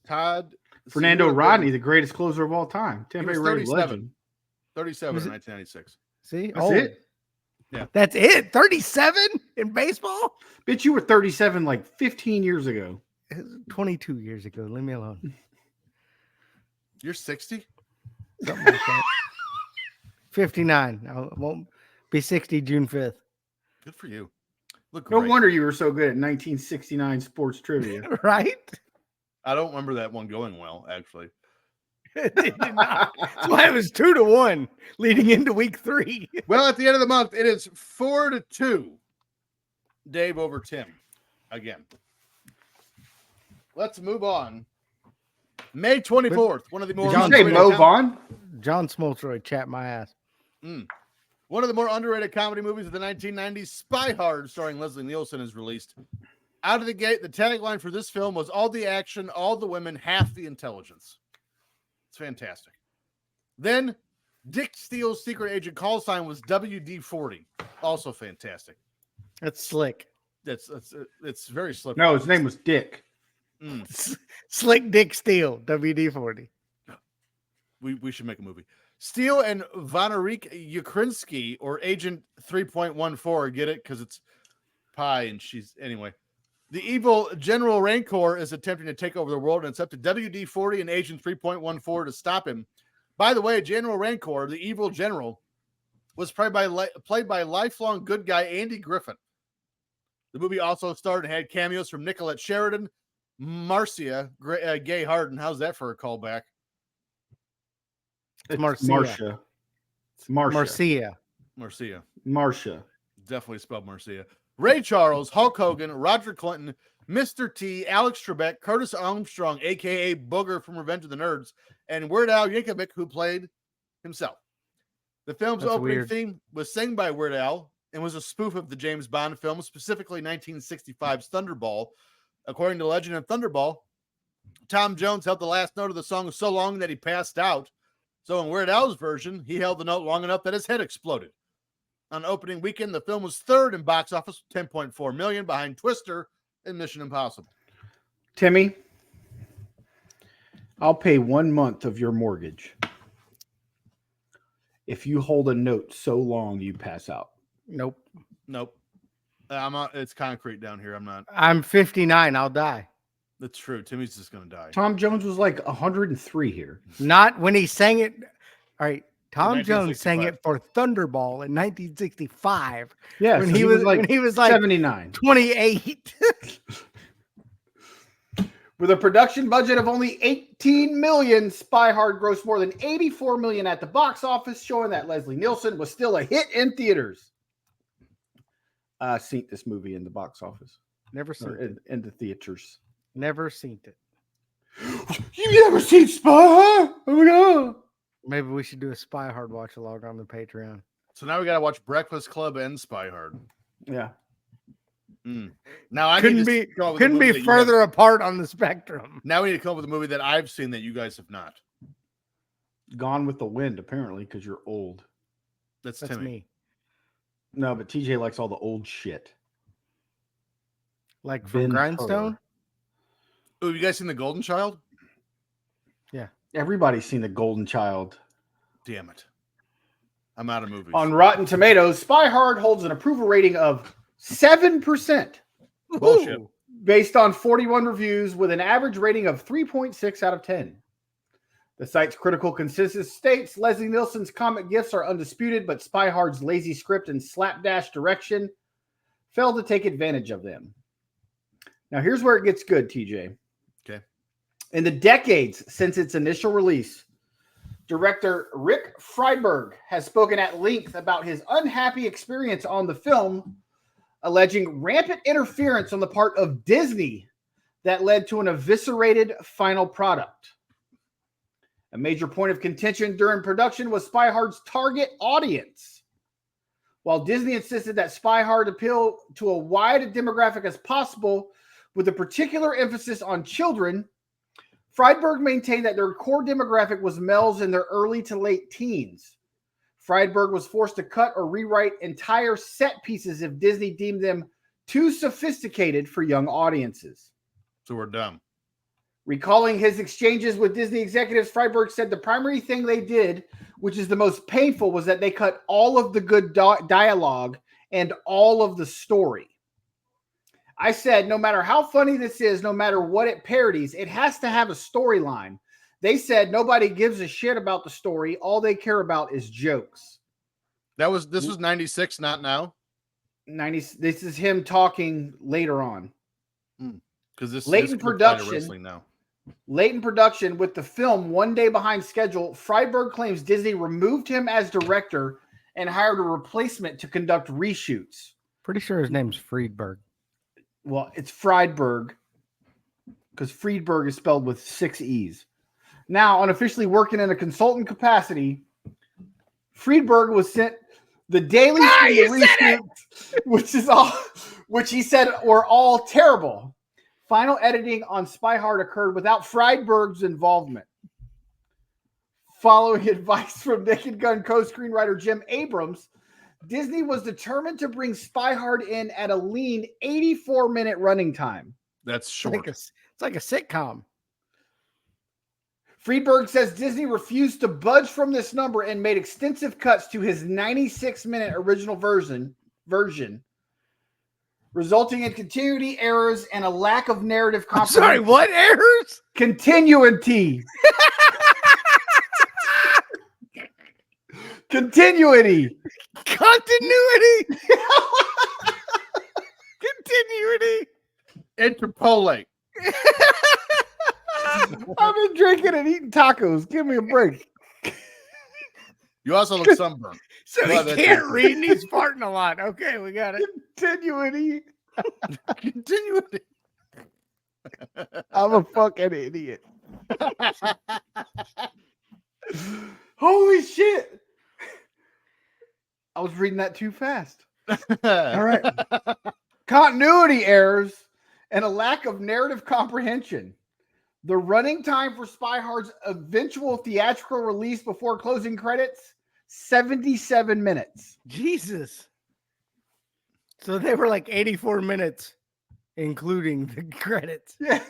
Todd Fernando Rodney, the greatest closer of all time. Tampa Bay Rays 37. legend. 37 in 1996. See, That's it. Yeah, that's it. 37 in baseball. Bitch, you were 37 like 15 years ago. 22 years ago. Leave me alone. You're 60? Something like that. 59. I won't be 60 June 5th. Good for you. Look No great. wonder you were so good at 1969 sports trivia. Right? I don't remember that one going well, actually. It did not. That's why it was 2-1 leading into week 3. Well, at the end of the month, it is 4-2. Dave over Tim again. Let's move on. May 24th, one of the more Did you say Mo Vaughn? John Smoltroy chat my ass. One of the more underrated comedy movies of the 1990s, Spy Hard, starring Leslie Nielsen, is released. Out of the gate, the tagline for this film was all the action, all the women, half the intelligence. It's fantastic. Then Dick Steele's secret agent call sign was WD-40. Also fantastic. That's slick. It's very slick. No, his name was Dick. Slick Dick Steele, WD-40. We should make a movie. Steele and Vanarik Ukrinsky, or Agent 3.14, get it? Because it's pie and she's... Anyway. The evil General Rancor is attempting to take over the world, and it's up to WD-40 and Agent 3.14 to stop him. By the way, General Rancor, the evil general, was played by lifelong good guy Andy Griffin. The movie also starred and had cameos from Nicolette Sheridan, Marcia Gay Harden. How's that for a callback? It's Marcia. It's Marcia. Marcia. Definitely spelled Marcia. Ray Charles, Hulk Hogan, Roger Clinton, Mr. T, Alex Trebek, Curtis Armstrong, a.k.a. Booger from Revenge of the Nerds, and Weird Al Yankovic, who played himself. The film's opening theme was sang by Weird Al and was a spoof of the James Bond film, specifically 1965's Thunderball. According to Legend of Thunderball, Tom Jones held the last note of the song so long that he passed out. So in Weird Al's version, he held the note long enough that his head exploded. On opening weekend, the film was 3rd in box office, $10.4 million, behind Twister and Mission Impossible. Timmy, I'll pay 1 month of your mortgage if you hold a note so long you pass out. Nope. It's concrete down here. I'm not. I'm 59. I'll die. That's true. Timmy's just going to die. Tom Jones was like 103 here. Not when he sang it. All right. Tom 1965. Jones sang it for Thunderball in 1965. Yeah, when he was like 79, 28. With a production budget of only 18 million, Spy Hard grossed more than 84 million at the box office, showing that Leslie Nielsen was still a hit in theaters. Seen this movie in the box office. Never seen it. In the theaters. Never seen it. You never seen Spy Hard? Oh my god. Maybe we should do a Spy Hard watch along on the Patreon. So now we got to watch Breakfast Club and Spy Hard. Yeah. Now I couldn't be further apart on the spectrum. Now we need to come up with a movie that I've seen that you guys have not. Gone with the Wind, apparently, because you're old. That's That's Timmy. me. No, but TJ likes all the old shit. Like from Ben Grindstone? Hur. Oh, have you guys seen The Golden Child? Yeah. Everybody's seen The Golden Child. Damn it. I'm out of movies. On Rotten Tomatoes, Spy Hard holds an approval rating of 7%. Bullshit. Ooh. Based on 41 reviews with an average rating of 3.6 out of 10. The site's critical consensus states Leslie Nielsen's comic gifts are undisputed, but Spy Hard's lazy script and slapdash direction failed to take advantage of them. Now, here's where it gets good, TJ. Okay. In the decades since its initial release, director Rick Friedberg has spoken at length about his unhappy experience on the film, alleging rampant interference on the part of Disney that led to an eviscerated final product. A major point of contention during production was Spy Hard's target audience. While Disney insisted that Spy Hard appeal to a wide demographic as possible, with a particular emphasis on children, Friedberg maintained that their core demographic was males in their early to late teens. Friedberg was forced to cut or rewrite entire set pieces if Disney deemed them too sophisticated for young audiences. So we're dumb. Recalling his exchanges with Disney executives, Friedberg said the primary thing they did, which is the most painful, was that they cut all of the good dialogue and all of the story. I said, no matter how funny this is, no matter what it parodies, it has to have a storyline. They said nobody gives a shit about the story. All they care about is jokes. This was 96, not now. 90. This is him talking later on. Because this late is in production now. Late in production, with the film one day behind schedule, Friedberg claims Disney removed him as director and hired a replacement to conduct reshoots. Pretty sure his name's Friedberg. Well, it's Friedberg because Friedberg is spelled with 6 E's. Now, unofficially working in a consultant capacity, Friedberg was sent the daily reshoots, which he said were all terrible. Final editing on Spy Hard occurred without Friedberg's involvement. Following advice from Naked Gun co-screenwriter Jim Abrams, Disney was determined to bring Spy Hard in at a lean 84-minute running time. That's short. It's like a sitcom. Friedberg says Disney refused to budge from this number and made extensive cuts to his 96-minute original version, resulting in continuity errors and a lack of narrative comprehension. Sorry, what errors? Continuity. Continuity. Continuity. Continuity. Interpolate. I've been drinking and eating tacos. Give me a break. You also look sunburned. So Well, he that's can't it. read and he's farting a lot. Okay, we got it. Continuity. Continuity. I'm a fucking idiot. Holy shit. I was reading that too fast. All right. Continuity errors and a lack of narrative comprehension. The running time for Spy Hard's eventual theatrical release before closing credits, 77 minutes. Jesus. So they were like 84 minutes, including the credits. Yeah.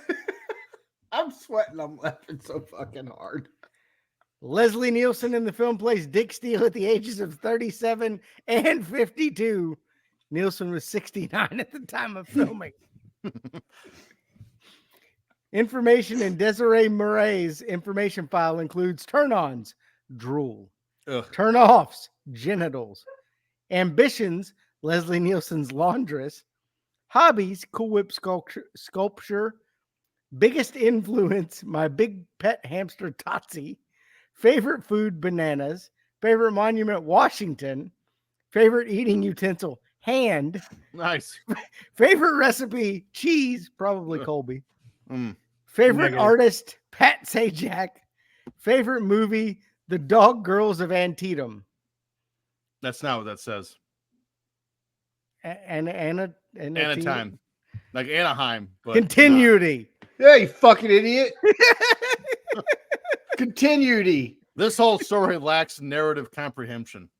I'm sweating. I'm laughing so fucking hard. Leslie Nielsen in the film plays Dick Steele at the ages of 37 and 52. Nielsen was 69 at the time of filming. Information in Desiree Murray's information file includes turn-ons, drool, Ugh. turn-offs, genitals, ambitions, Leslie Nielsen's laundress, hobbies, Cool Whip sculpture, biggest influence, my big pet hamster Totsie, favorite food, bananas, favorite monument, Washington, favorite eating utensil, hand, Nice. favorite recipe, cheese, probably Colby, Mm. favorite Negative. artist, Pat Sajak, favorite movie, The Dog Girls of Antietam. That's not what that says. Anna Anaheim. Like Anaheim. But Continuity. Yeah, you fucking idiot. Continuity. This whole story lacks narrative comprehension.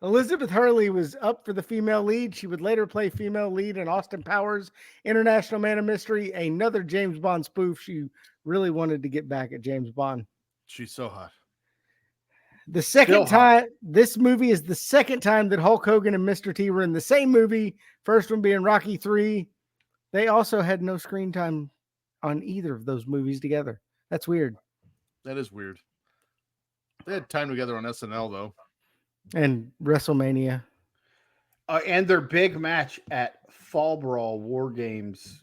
Elizabeth Hurley was up for the female lead. She would later play female lead in Austin Powers' International Man of Mystery, another James Bond spoof. She really wanted to get back at James Bond. She's so hot. The second time, this movie is the second time that Hulk Hogan and Mr. T were in the same movie. First one being Rocky III. They also had no screen time on either of those movies together. That's weird. That is weird. They had time together on SNL though. And WrestleMania. And their big match at Fall Brawl War Games.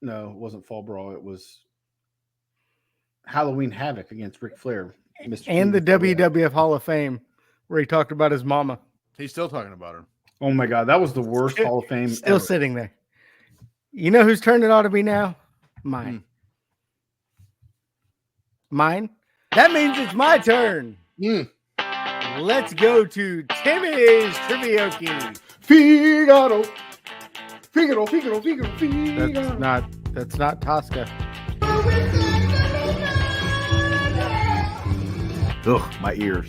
No, it wasn't Fall Brawl. It was Halloween Havoc against Ric Flair. And the WWF Hall of Fame, where he talked about his mama. He's still talking about her. Oh my God, that was the worst Hall of Fame Still ever. sitting there. You know whose turn it ought to be now? Mine. Mine? That means it's my turn. Let's go to Timmy's Trivioki. Figaro. Figaro, Figaro, Figaro, Figaro. That's not Tosca. Ugh, my ears.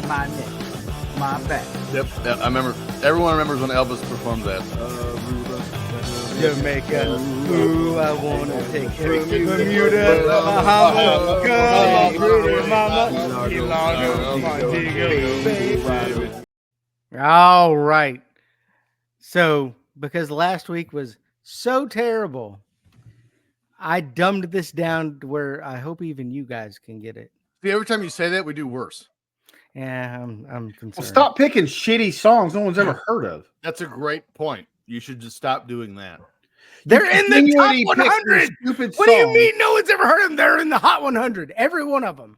My neck, my back. Yep. Yeah, I remember. Everyone remembers when Elvis performed that. Jamaica, ooh, I wanna take it from Bermuda, Bahama, come on, pretty mama, Key Largo, Montego, baby. All right. So, because last week was so terrible, I dumbed this down to where I hope even you guys can get it. See, every time you say that, we do worse. Yeah, I'm concerned. Well, stop picking shitty songs no one's ever heard of. That's a great point. You should just stop doing that. They're in the top 100. Stupid What do you songs. mean no one's ever heard of them? They're in the Hot 100. Every one of them.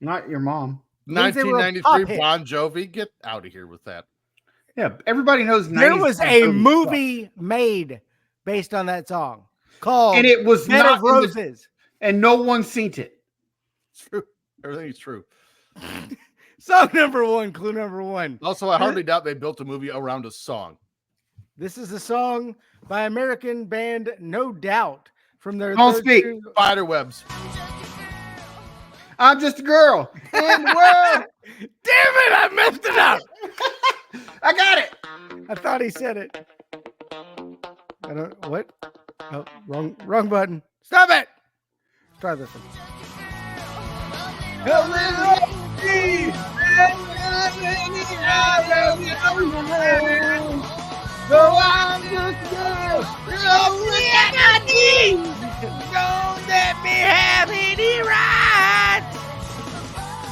Not your mom. Means they were a pop 1993 hit. Bon Jovi. Get out of here with that. Yeah, everybody knows. There 90s was Bon a Jovi movie made based on that song called and it was Bed not of Roses. and no one seen it. It's true. Everything is true. Song number one, clue number one. Also, I hardly doubt they built a movie around a song. This is a song by American band No Doubt from their Don't third speak. studio- Spiderwebs. I'm just a girl in the world. Damn it, I messed it up. I got it. I thought he said it. I don't what? Oh, wrong button. Stop it. Try this one. Don't let me have any rights.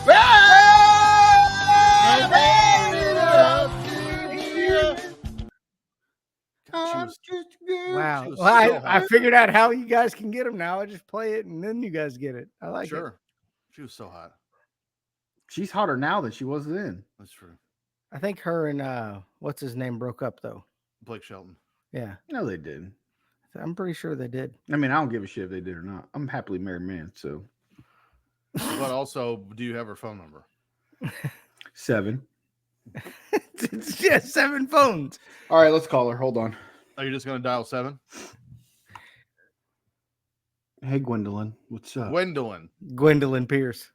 Wow. She was Well, so I hot. figured out how you guys can get them now. I just play it and then you guys get it. I like it. Sure. She was so hot. She's hotter now than she was then. That's true. I think her and what's his name broke up though. Blake Shelton. Yeah. No, they didn't. I'm pretty sure they did. I mean, I don't give a shit if they did or not. I'm a happily married man, so But also, do you have her phone number? 7. It's just 7 phones. All right, let's call her. Hold on. Are you just going to dial 7? Hey, Gwendolyn, what's up? Gwendolyn. Gwendolyn Pierce.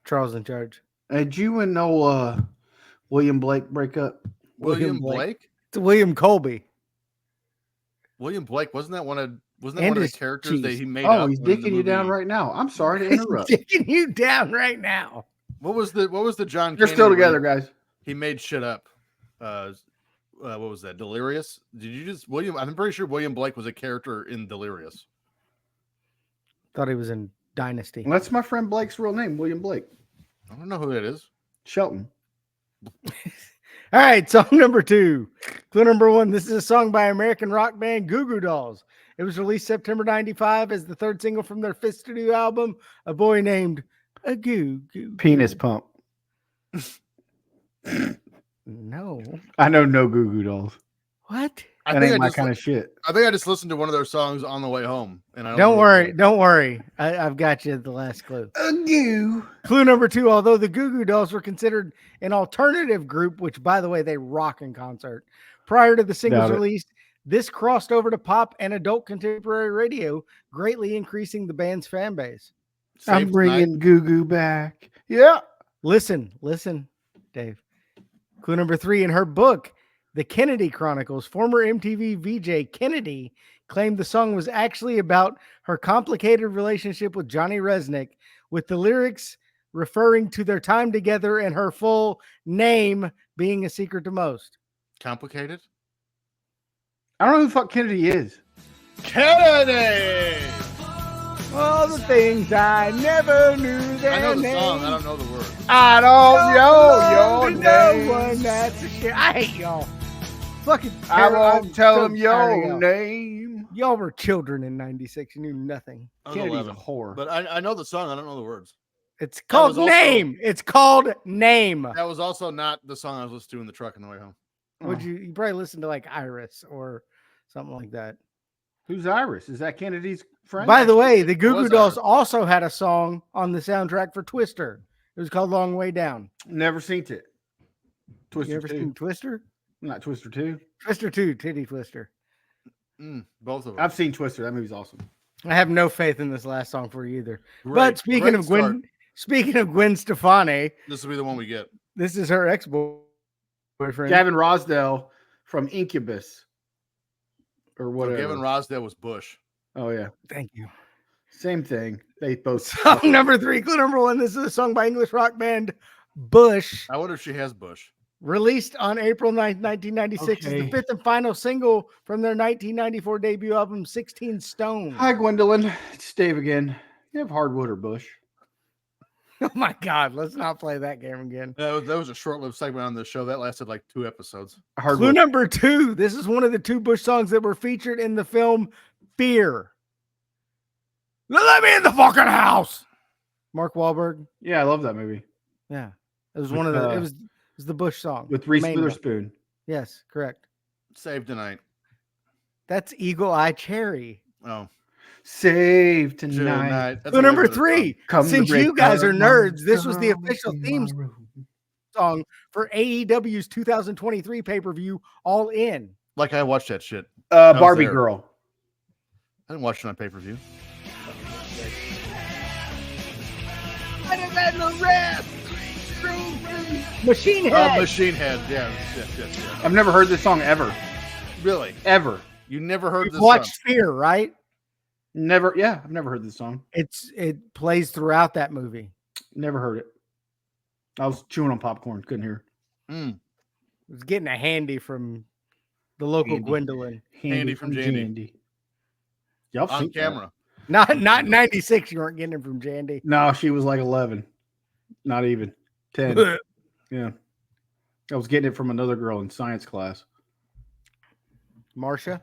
Charles in charge. Hey, did you and William Blake break up? William Blake? It's William Colby. William Blake, wasn't that one of And the his characters that cheese. he made Oh, up? he's in the dicking you down movie? right now. I'm sorry to interrupt. Taking you down right now. What was the John They're Candy still one? together, guys. He made shit up. What was that? Delirious? Did you just William? I'm pretty sure William Blake was a character in Delirious. Thought he was in Dynasty. That's my friend Blake's real name, William Blake. I don't know who that is. Shelton. All right, song number 2. Clue number 1. This is a song by American rock band Goo Goo Dolls. It was released September 95 as the 3rd single from their 5th studio album, A Boy Named a Goo Goo. Penis pump. No. I know no Goo Goo Dolls. What? That ain't my kind of shit. I think I just listened to one of their songs on the way home, and I Don't worry. I've got you the last clue. Goo. Clue number 2. Although the Goo Goo Dolls were considered an alternative group, which, by the way, they rock in concert. Prior to the single's Doubt it. release, this crossed over to pop and adult contemporary radio, greatly increasing the band's fan base. I'm bringing Goo Goo back. Yeah. Listen, Dave. Clue number 3, in her book, The Kennedy Chronicles, former MTV VJ Kennedy claimed the song was actually about her complicated relationship with Johnny Resnick, with the lyrics referring to their time together and her full name being a secret to most. Complicated? I don't know who the fuck Kennedy is. Kennedy! All the things I never knew their I know the names. song. I don't know the words. I don't know your No name. one, that's a shit. I hate y'all. Fucking I won't I'm tell so him tired of your y'all. name. Y'all were children in 96. You knew nothing. I was Kennedy's 11. a whore. But I know the song. I don't know the words. It's called was also- Name. It's called Name. That was also not the song I was listening to in the truck on the way home. Would you probably listen to like Iris or something like that? Who's Iris? Is that Kennedy's friend? By the way, the Goo Goo was Dolls Iris. also had a song on the soundtrack for Twister. It was called Long Way Down. Never seen it. Twister You ever 2. seen Twister? Not Twister 2. Twister 2, Titty Twister. Both of them. I've seen Twister. That movie's awesome. I have no faith in this last song for you either. Great- But speaking great of start. Gwen Stefani, This will be the one we get. this is her ex-boyfriend. Gavin Rosdale from Incubus. Or whatever. Gavin Rosdale was Bush. Oh, yeah. Thank you. Same thing. They both. Song number 3, clue number 1. This is a song by English rock band Bush, I wonder if she has Bush. released on April 9th, 1996. It's Okay. the 5th and final single from their 1994 debut album, 16 Stone. Hi, Gwendolyn. It's Dave again. You have Hardwood or Bush? Oh my God, let's not play that game again. That was a short-lived segment on the show that lasted like 2 episodes. Clue Hardwood. number 2. This is one of the 2 Bush songs that were featured in the film Fear. Let me in the fucking house. Mark Wahlberg. Yeah, I love that movie. Yeah, it was With, one of the. It was the Bush song With Reese Main one. Witherspoon. Yes, correct. Save tonight. That's Eagle Eye Cherry. Oh, Save tonight. That's Clue a number way better 3. Come to Since break you guys are up nerds, my this was the soul official theme tomorrow. song for AEW's 2023 pay-per-view All In. song. Like I watched that shit. was Barbie there. Girl. I didn't watch it on pay-per-view. Machine Head. Machine Head. Yeah. I've never heard this song ever. Really? Ever. You never heard You've this watched song? Fear, right? Never. Yeah, I've never heard this song. It plays throughout that movie. Never heard it. I was chewing on popcorn. Couldn't hear. Mm. It was getting a handy from the local Handy. Gwendolyn. Handy from Jandy. Y'all On seen that. camera. Not 96. You weren't getting it from Jandy. No, she was like 11. Not even 10. Yeah. I was getting it from another girl in science class. Marcia.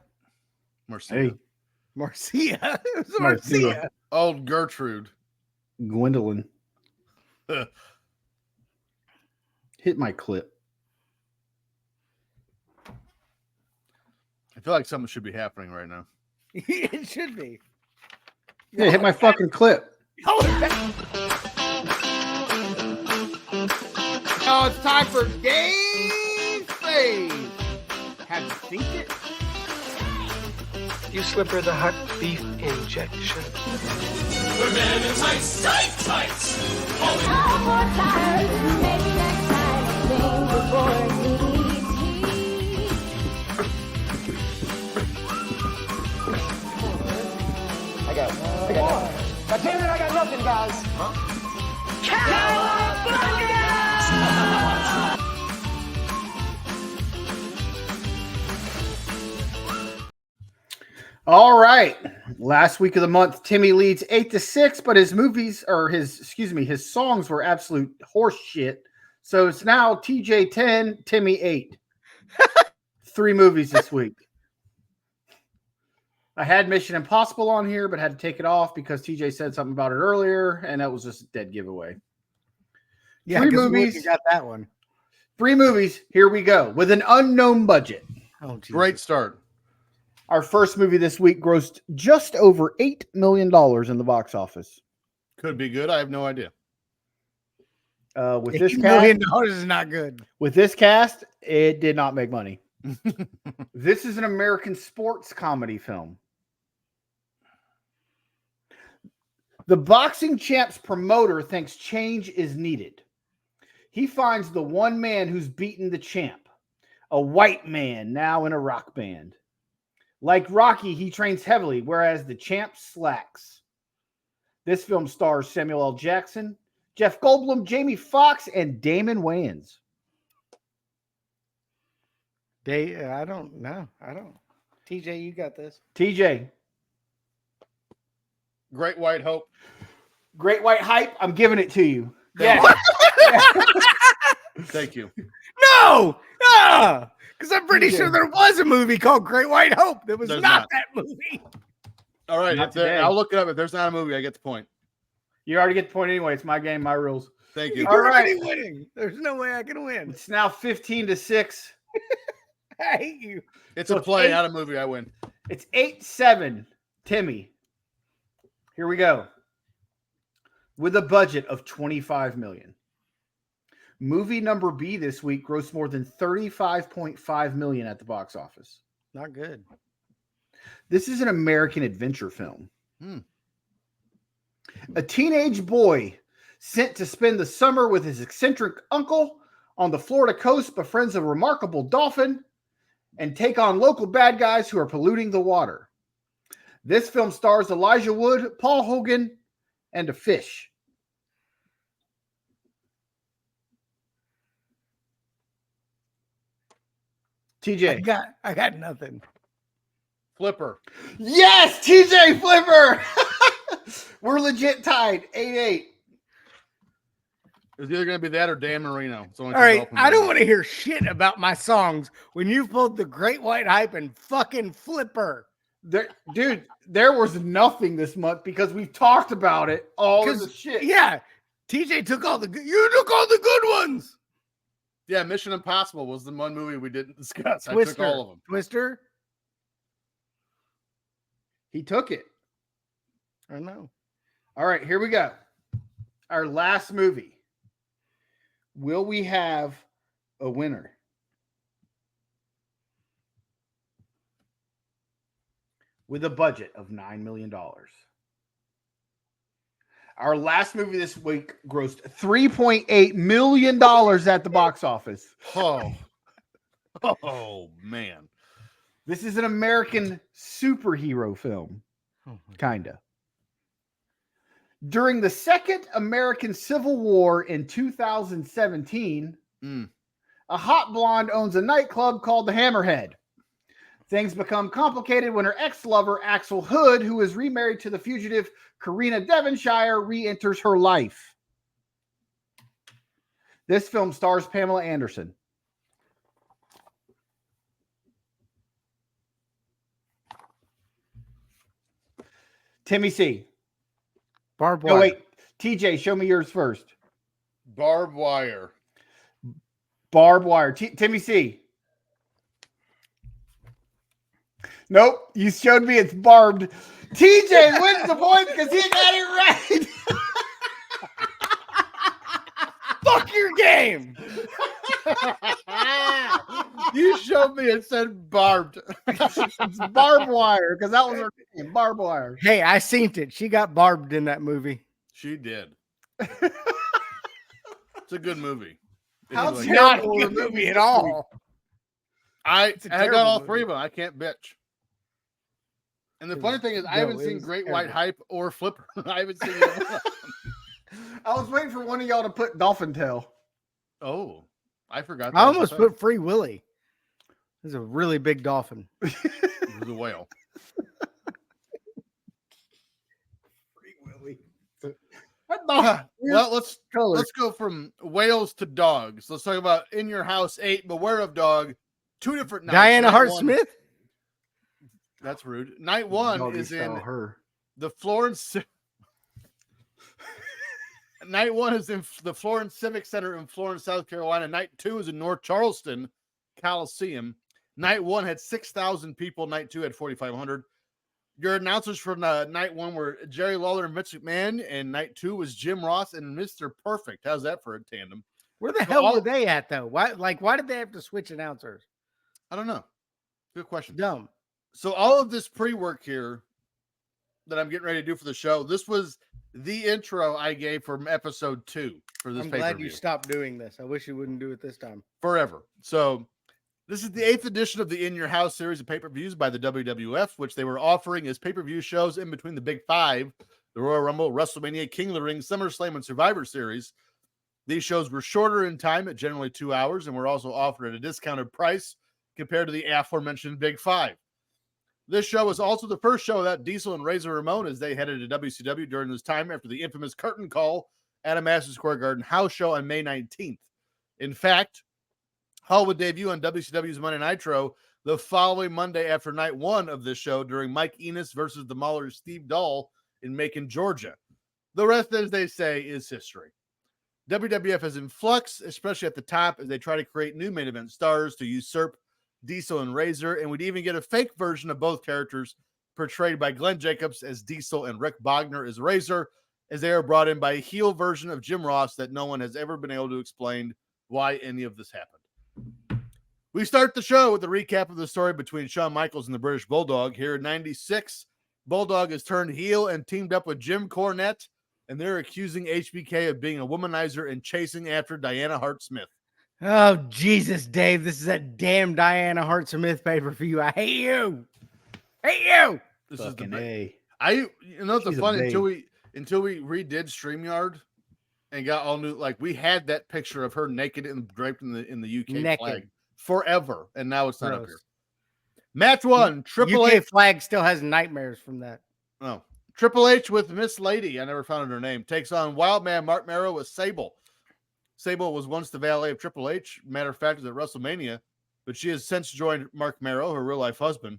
Marcia. Hey, Marcia. It was Marcia. Marcia. Old Gertrude. Gwendolyn. Hit my clip. I feel like something should be happening right now. It should be. Yeah, hit my fucking clip. Oh, Now it's time for Dave's Fave. Have you seen it? You slip her the hot beef injection. All right. Last week of the month, Timmy leads 8-6, but his songs were absolute horse shit. So it's now TJ 10, Timmy 8. 3 movies this week. I had Mission Impossible on here, but had to take it off because TJ said something about it earlier, and that was just a dead giveaway. yeah, 3 'cause movies. you got that one. 3 movies. Here we go. With an unknown budget. Oh, geez. Great start. Our first movie this week grossed just over $8 million in the box office. Could be good. I have no idea. With $8 this million cast, is not good. with this cast, it did not make money. This is an American sports comedy film. The boxing champ's promoter thinks change is needed. He finds the one man who's beaten the champ, a white man now in a rock band. Like Rocky, he trains heavily, whereas the champ slacks. This film stars Samuel L. Jackson, Jeff Goldblum, Jamie Foxx, and Damon Wayans. I don't know. I don't. TJ, you got this. TJ. Great White Hope. Great White Hype. I'm giving it to you. Thank Yeah. Thank you. No! Because I'm pretty sure there was a movie called Great White Hope that was There's not not. that movie. All right. Not If there, today. I'll look it up. If there's not a movie, I get the point. You already get the point anyway. It's my game, my rules. Thank you. All You're right. already winning. There's no way I can win. It's now 15-6. I hate you. It's So a it's play, eight- not a movie. I win. It's 8-7. Timmy. Here we go. With a budget of $25 million. Movie number B this week grossed more than $35.5 million at the box office. Not good. This is an American adventure film. Hmm. A teenage boy sent to spend the summer with his eccentric uncle on the Florida coast befriends a remarkable dolphin and take on local bad guys who are polluting the water. This film stars Elijah Wood, Paul Hogan, and a fish. TJ. I got nothing. Flipper. Yes, TJ Flipper. We're legit tied. 8-8. It's either going to be that or Dan Marino. It's only All two right, Dolphin I don't movies. want to hear shit about my songs when you pulled the Great White Hype and fucking Flipper. There was nothing this month because we've talked about it. All of the shit. Yeah, TJ took all the good. You took all the good ones. Yeah, Mission Impossible was the one movie we didn't discuss. I Twister. took all of them. Twister. He took it. I know. All right, here we go. Our last movie. Will we have a winner? With a budget of $9 million. Our last movie this week grossed $3.8 million at the box office. Oh, man. This is an American superhero film, kind of. During the Second American Civil War in 2017, a hot blonde owns a nightclub called the Hammerhead. Things become complicated when her ex-lover, Axel Hood, who is remarried to the fugitive Karina Devonshire, re-enters her life. This film stars Pamela Anderson. Timmy C. Barbed wire. Oh, wait. TJ, show me yours first. Barbed wire. Barbed wire. Timmy C. Nope. You showed me it's barbed. TJ wins the point because he got it right. Fuck your game. You showed me it said barbed. It's barbed wire because that was her name. Barbed wire. Hey, I seen it. She got barbed in that movie. She did. It's a good movie. How's Anyway, your- Not a Terrible good movie. movie at all. I a got terrible all movie. three of them. I can't bitch. And the It funny was- thing is, I no, haven't it seen was Great White terrible. Hype or Flipper. I haven't seen it. I was waiting for one of y'all to put Dolphin Tail. Oh, I forgot. I that was almost a thing. put Free Willy. This is a really big dolphin. It was a whale. Free Willy. Well, let's go from whales to dogs. Let's talk about In Your House 8, Beware of Dog. Two different nights. Diana Night Hart one- Smith. That's rude. Night one Doggy is style in her. the Florence. Night one is in the Florence Civic Center in Florence, South Carolina. Night two is in North Charleston Coliseum. Night one had 6,000 people. Night two had 4,500. Your announcers for night one were Jerry Lawler and Vince McMahon, and night two was Jim Ross and Mr. Perfect. How's that for a tandem? Where the So hell all- were they at though? Why did they have to switch announcers? I don't know. Good question. Dumb. So all of this pre-work here that I'm getting ready to do for the show, this the intro I gave from episode 2 for this I'm pay-per-view. glad you stopped doing this. I wish you wouldn't do it this time. Forever. So this is the 8th edition of the In Your House series of pay-per-views by the WWF, which they were offering as pay-per-view shows in between the Big Five, the Royal Rumble, WrestleMania, King of the Ring, SummerSlam, and Survivor Series. These shows were shorter in time at generally 2 hours and were also offered at a discounted price compared to the aforementioned Big Five. This show was also the first show without Diesel and Razor Ramon as they headed to WCW during this time after the infamous curtain call at a Madison Square Garden house show on May 19th. In fact, Hall would debut on WCW's Monday Nitro the following Monday after night 1 of this show during Mike Enos versus the Mauler Steve Dahl in Macon, Georgia. The rest, as they say, is history. WWF is in flux, especially at the top, as they try to create new main event stars to usurp Diesel and Razor, and we'd even get a fake version of both characters portrayed by Glenn Jacobs as Diesel and Rick Bogner as Razor, as they are brought in by a heel version of Jim Ross that no one has ever been able to explain why any of this happened. We start the show with a recap of the story between Shawn Michaels and the British Bulldog. Here in 96, Bulldog has turned heel and teamed up with Jim Cornette, and they're accusing HBK of being a womanizer and chasing after Diana Hart Smith. Oh, Jesus, Dave. This is that damn Diana Hart Smith pay-per-view. I hate you. Hate you. This Fucking is the it's She's a funny babe. until we redid StreamYard and got all new, like we had that picture of her naked and draped in the UK Naked. flag forever, and now it's not up Gross. here. Match 1, Triple UK H. flag still has nightmares from that. Oh, Triple H with Miss Lady, I never found her name, takes on Wildman Mark Merrow with Sable. Sable was once the valet of Triple H. Matter of fact, is at WrestleMania, but she has since joined Mark Merrow, her real life husband.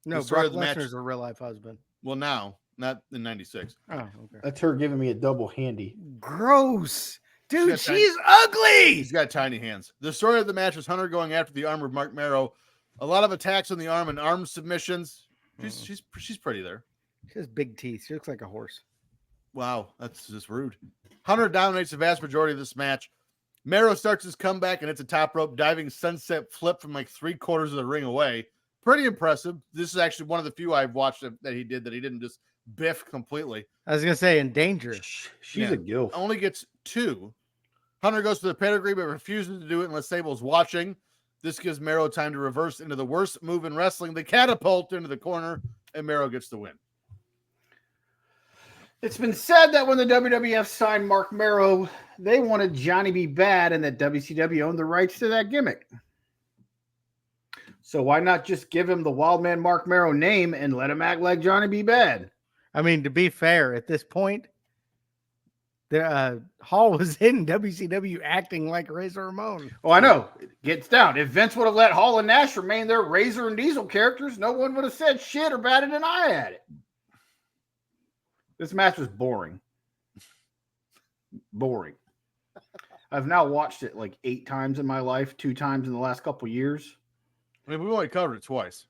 No, The story Brock of the match- Lesnar's a real life husband. Well, now, not in 96. Oh, okay. That's her giving me a double handy. Gross. Dude, got she's ugly. He's got tiny hands. The story of the match is Hunter going after the arm of Mark Merrow. A lot of attacks on the arm and arm submissions. She's pretty there. She has big teeth. She looks like a horse. Wow, that's just rude. Hunter dominates the vast majority of this match. Merrow starts his comeback and it's a top rope diving sunset flip from like 3/4 of the ring away. Pretty impressive. This is actually one of the few I've watched that he didn't just biff completely. I was going to say in danger. She's a gilf. Only gets 2. Hunter goes for the pedigree but refuses to do it unless Sable's watching. This gives Merrow time to reverse into the worst move in wrestling, the catapult into the corner, and Merrow gets the win. It's been said that when the WWF signed Mark Merrow, they wanted Johnny B. Bad and that WCW owned the rights to that gimmick. So why not just give him the Wildman Mark Merrow name and let him act like Johnny B. Bad? I mean, to be fair, at this point, the Hall was in WCW acting like Razor Ramon. Oh, I know. It gets down. If Vince would have let Hall and Nash remain their Razor and Diesel characters, no one would have said shit or batted an eye at it. This match was boring. Boring. I've now watched it like 8 times in my life, 2 times in the last couple years. I mean, we've only covered it twice.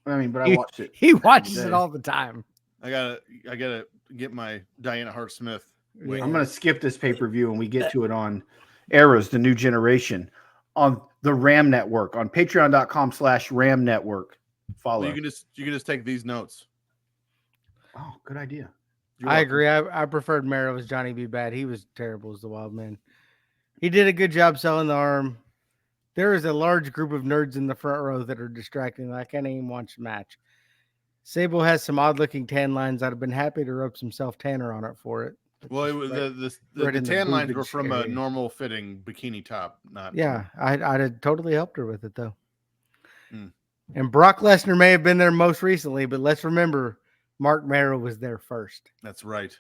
I mean, but I watched it. He watches it all the time. I gotta get my Diana Hart Smith. Yeah. I'm going to skip this pay-per-view and we get to it on Eras, the New Generation, on the Ram Network, on patreon.com/Ram Network. Follow. Well, you can just take these notes. Oh, good idea. I agree. I preferred Merrow as Johnny B. Bad. He was terrible as the Wild Man. He did a good job selling the arm. There is a large group of nerds in the front row that are distracting. I can't even watch the match. Sable has some odd-looking tan lines. I'd have been happy to rub some self-tanner on it for it. Well, it was the right in the tan lines were boobage from a area. normal fitting bikini top, not. Yeah, I'd have totally helped her with it, though. Mm. And Brock Lesnar may have been there most recently, but let's remember, Mark Merrow was there first. That's right.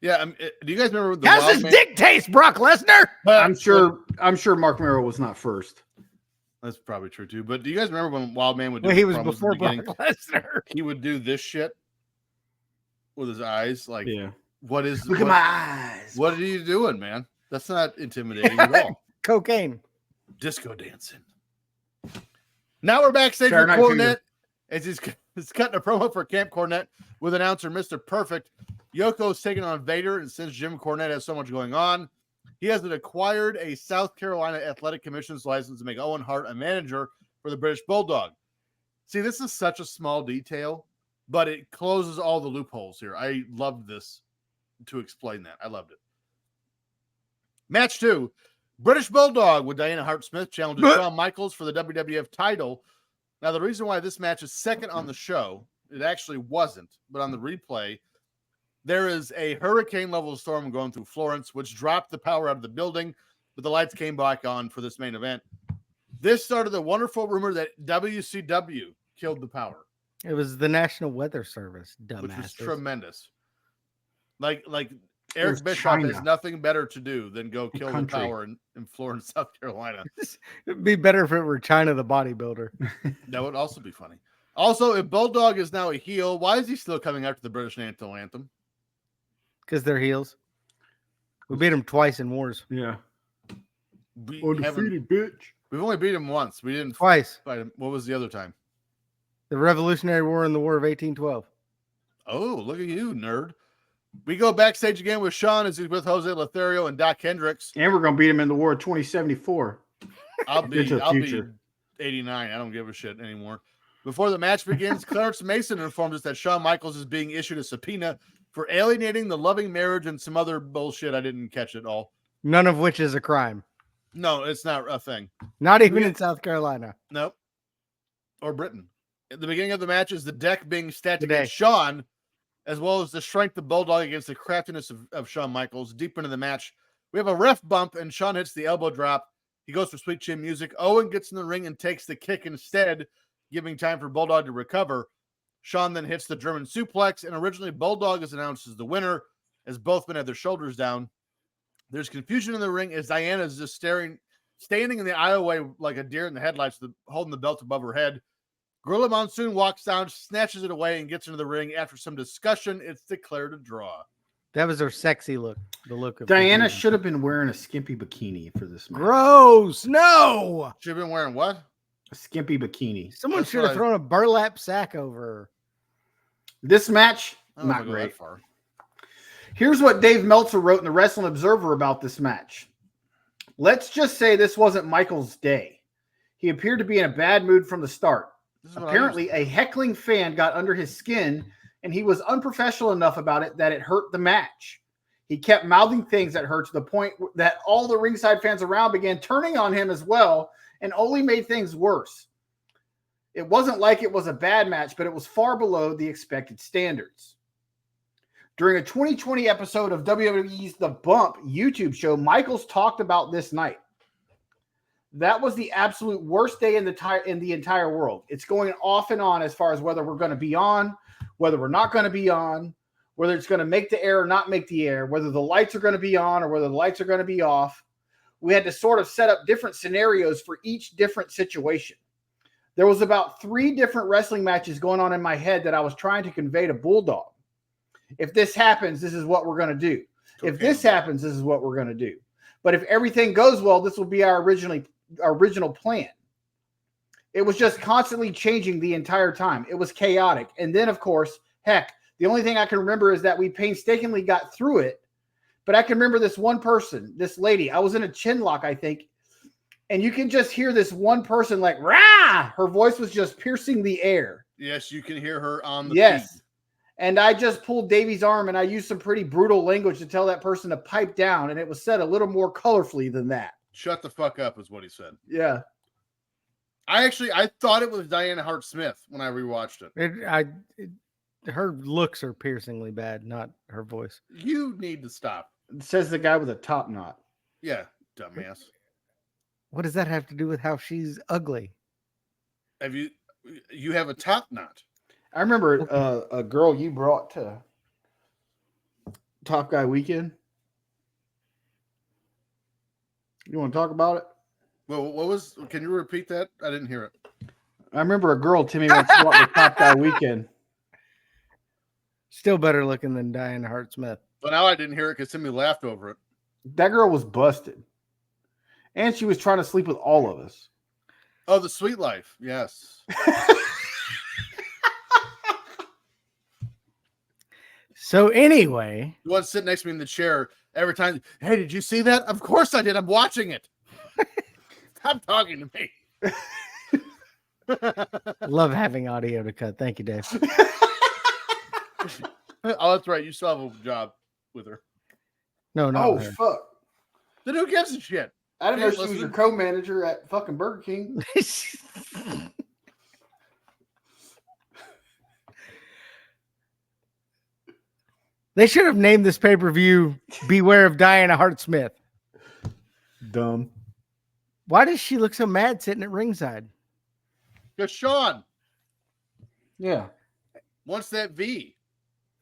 Yeah. Do you guys remember the How's Wild his Man? dick taste, Brock Lesnar? I'm sure Mark Merrow was not first. That's probably true too. But do you guys remember when Wild Man would do Well, he the was promos at before the beginning? Brock Lesnar. He would do this shit with his eyes. Like, Yeah. what is? Look at what- my eyes. What are you doing, man? That's not intimidating at all. Cocaine. Disco dancing. Now we're backstage with Saturday Night Cornette as he's cutting a promo for Camp Cornette with announcer Mr. Perfect. Yoko's taking on Vader, and since Jim Cornette has so much going on, he has acquired a South Carolina Athletic Commission's license to make Owen Hart a manager for the British Bulldog. See, this is such a small detail, but it closes all the loopholes here. I loved this to explain that. I loved it. Match 2, British Bulldog with Diana Hart Smith challenges Shawn Michaels for the WWF title. Now, the reason why this match is second on the show, it actually wasn't, but on the replay, there is a hurricane-level storm going through Florence, which dropped the power out of the building, but the lights came back on for this main event. This started the wonderful rumor that WCW killed the power. It was the National Weather Service, dumbasses. Which was tremendous. Like Eric Bischoff has nothing better to do than go kill the power in Florence, South Carolina. It'd be better if it were China the bodybuilder. That would also be funny. Also, if Bulldog is now a heel, why is he still coming after the British National Anthem? Because they're heels. We beat them twice in wars. Yeah. Undefeated, bitch. We've only beat him once. We didn't twice fight him. What was the other time? The Revolutionary War and the War of 1812. Oh, look at you, nerd. We go backstage again with Shawn as he's with Jose Lothario and Doc Hendricks. And we're going to beat him in the War of 2074. I'll be 89. I don't give a shit anymore. Before the match begins, Clarence Mason informs us that Shawn Michaels is being issued a subpoena for alienating the loving marriage and some other bullshit. I didn't catch it all. None of which is a crime. No, it's not a thing. Not even in South Carolina. Nope. Or Britain. At the beginning of the match is the deck being stacked against Shawn, as well as the strength of Bulldog against the craftiness of Shawn Michaels. Deep into the match, we have a ref bump, and Shawn hits the elbow drop. He goes for Sweet Chin Music. Owen gets in the ring and takes the kick instead, giving time for Bulldog to recover. Shawn then hits the German suplex, and originally Bulldog is announced as the winner, as both men have their shoulders down. There's confusion in the ring as Diana is just standing in the aisleway like a deer in the headlights, holding the belt above her head. Gorilla Monsoon walks down, snatches it away, and gets into the ring. After some discussion, it's declared a draw. That was her sexy look. The look of Diana should have been wearing a skimpy bikini for this match. Gross. No. Should have been wearing what? A skimpy bikini. Someone should have thrown a burlap sack over her. This match, not great. Here's what Dave Meltzer wrote in the Wrestling Observer about this match. Let's just say this wasn't Michael's day. He appeared to be in a bad mood from the start. Apparently, a heckling fan got under his skin, and he was unprofessional enough about it that it hurt the match. He kept mouthing things that hurt to the point that all the ringside fans around began turning on him as well, and only made things worse. It wasn't like it was a bad match, but it was far below the expected standards. During a 2020 episode of WWE's The Bump YouTube show, Michaels talked about this night. That was the absolute worst day in the entire world. It's going off and on as far as whether we're going to be on, whether we're not going to be on, whether it's going to make the air or not make the air, whether the lights are going to be on or whether the lights are going to be off. We had to sort of set up different scenarios for each different situation. There was about 3 different wrestling matches going on in my head that I was trying to convey to Bulldog. If this happens, this is what we're going to do. Okay. If this happens, this is what we're going to do. But if everything goes well, this will be our original plan. It was just constantly changing the entire time. It was chaotic. And then, of course, heck, the only thing I can remember is that we painstakingly got through it. But I can remember this one person, this lady. I was in a chin lock, I think. And you can just hear this one person like, rah! Her voice was just piercing the air. Yes, you can hear her on the Yes. feed. And I just pulled Davey's arm and I used some pretty brutal language to tell that person to pipe down. And it was said a little more colorfully than that. Shut the fuck up is what he said. Yeah. I thought it was Diana Hart Smith when I rewatched it. Her looks are piercingly bad, not her voice. You need to stop. It says the guy with a top knot. Yeah, dumbass. What does that have to do with how she's ugly? You have a top knot. I remember a girl you brought to Top Guy Weekend. You want to talk about it? Well, can you repeat that? I didn't hear it. I remember a girl Timmy once brought to Top Guy Weekend. Still better looking than Diana Hart Smith. But now I didn't hear it because Timmy laughed over it. That girl was busted. And she was trying to sleep with all of us. Oh, the sweet life. Yes. So anyway. You want to sit next to me in the chair every time. Hey, did you see that? Of course I did. I'm watching it. Stop talking to me. Love having audio to cut. Thank you, Dave. Oh, that's right. You still have a job with her. No, no. Oh, fuck. Then who gives a shit? I didn't know she was Listen. your co-manager at fucking Burger King. They should have named this pay-per-view Beware of Diana Hart Smith. Dumb. Why does she look so mad sitting at ringside? Because Sean Yeah. wants that V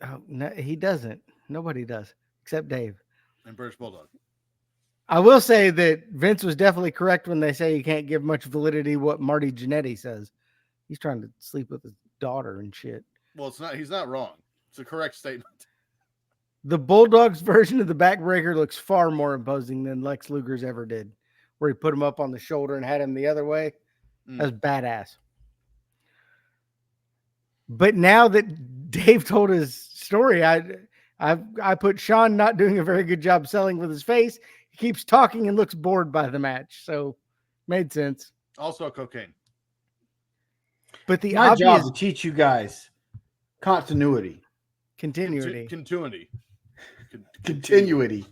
Oh, no, he doesn't. Nobody does, except Dave. and British Bulldog. I will say that Vince was definitely correct when they say you can't give much validity what Marty Jannetty says. He's trying to sleep with his daughter and shit. Well, it's not. He's not wrong. It's a correct statement. The Bulldogs version of the backbreaker looks far more imposing than Lex Luger's ever did, where he put him up on the shoulder and had him the other way. That's badass. But now that Dave told his story, I put Sean not doing a very good job selling with his face. He keeps talking and looks bored by the match, so made sense. Also cocaine. But the My job obvious to teach you guys continuity. continuity. Continuity.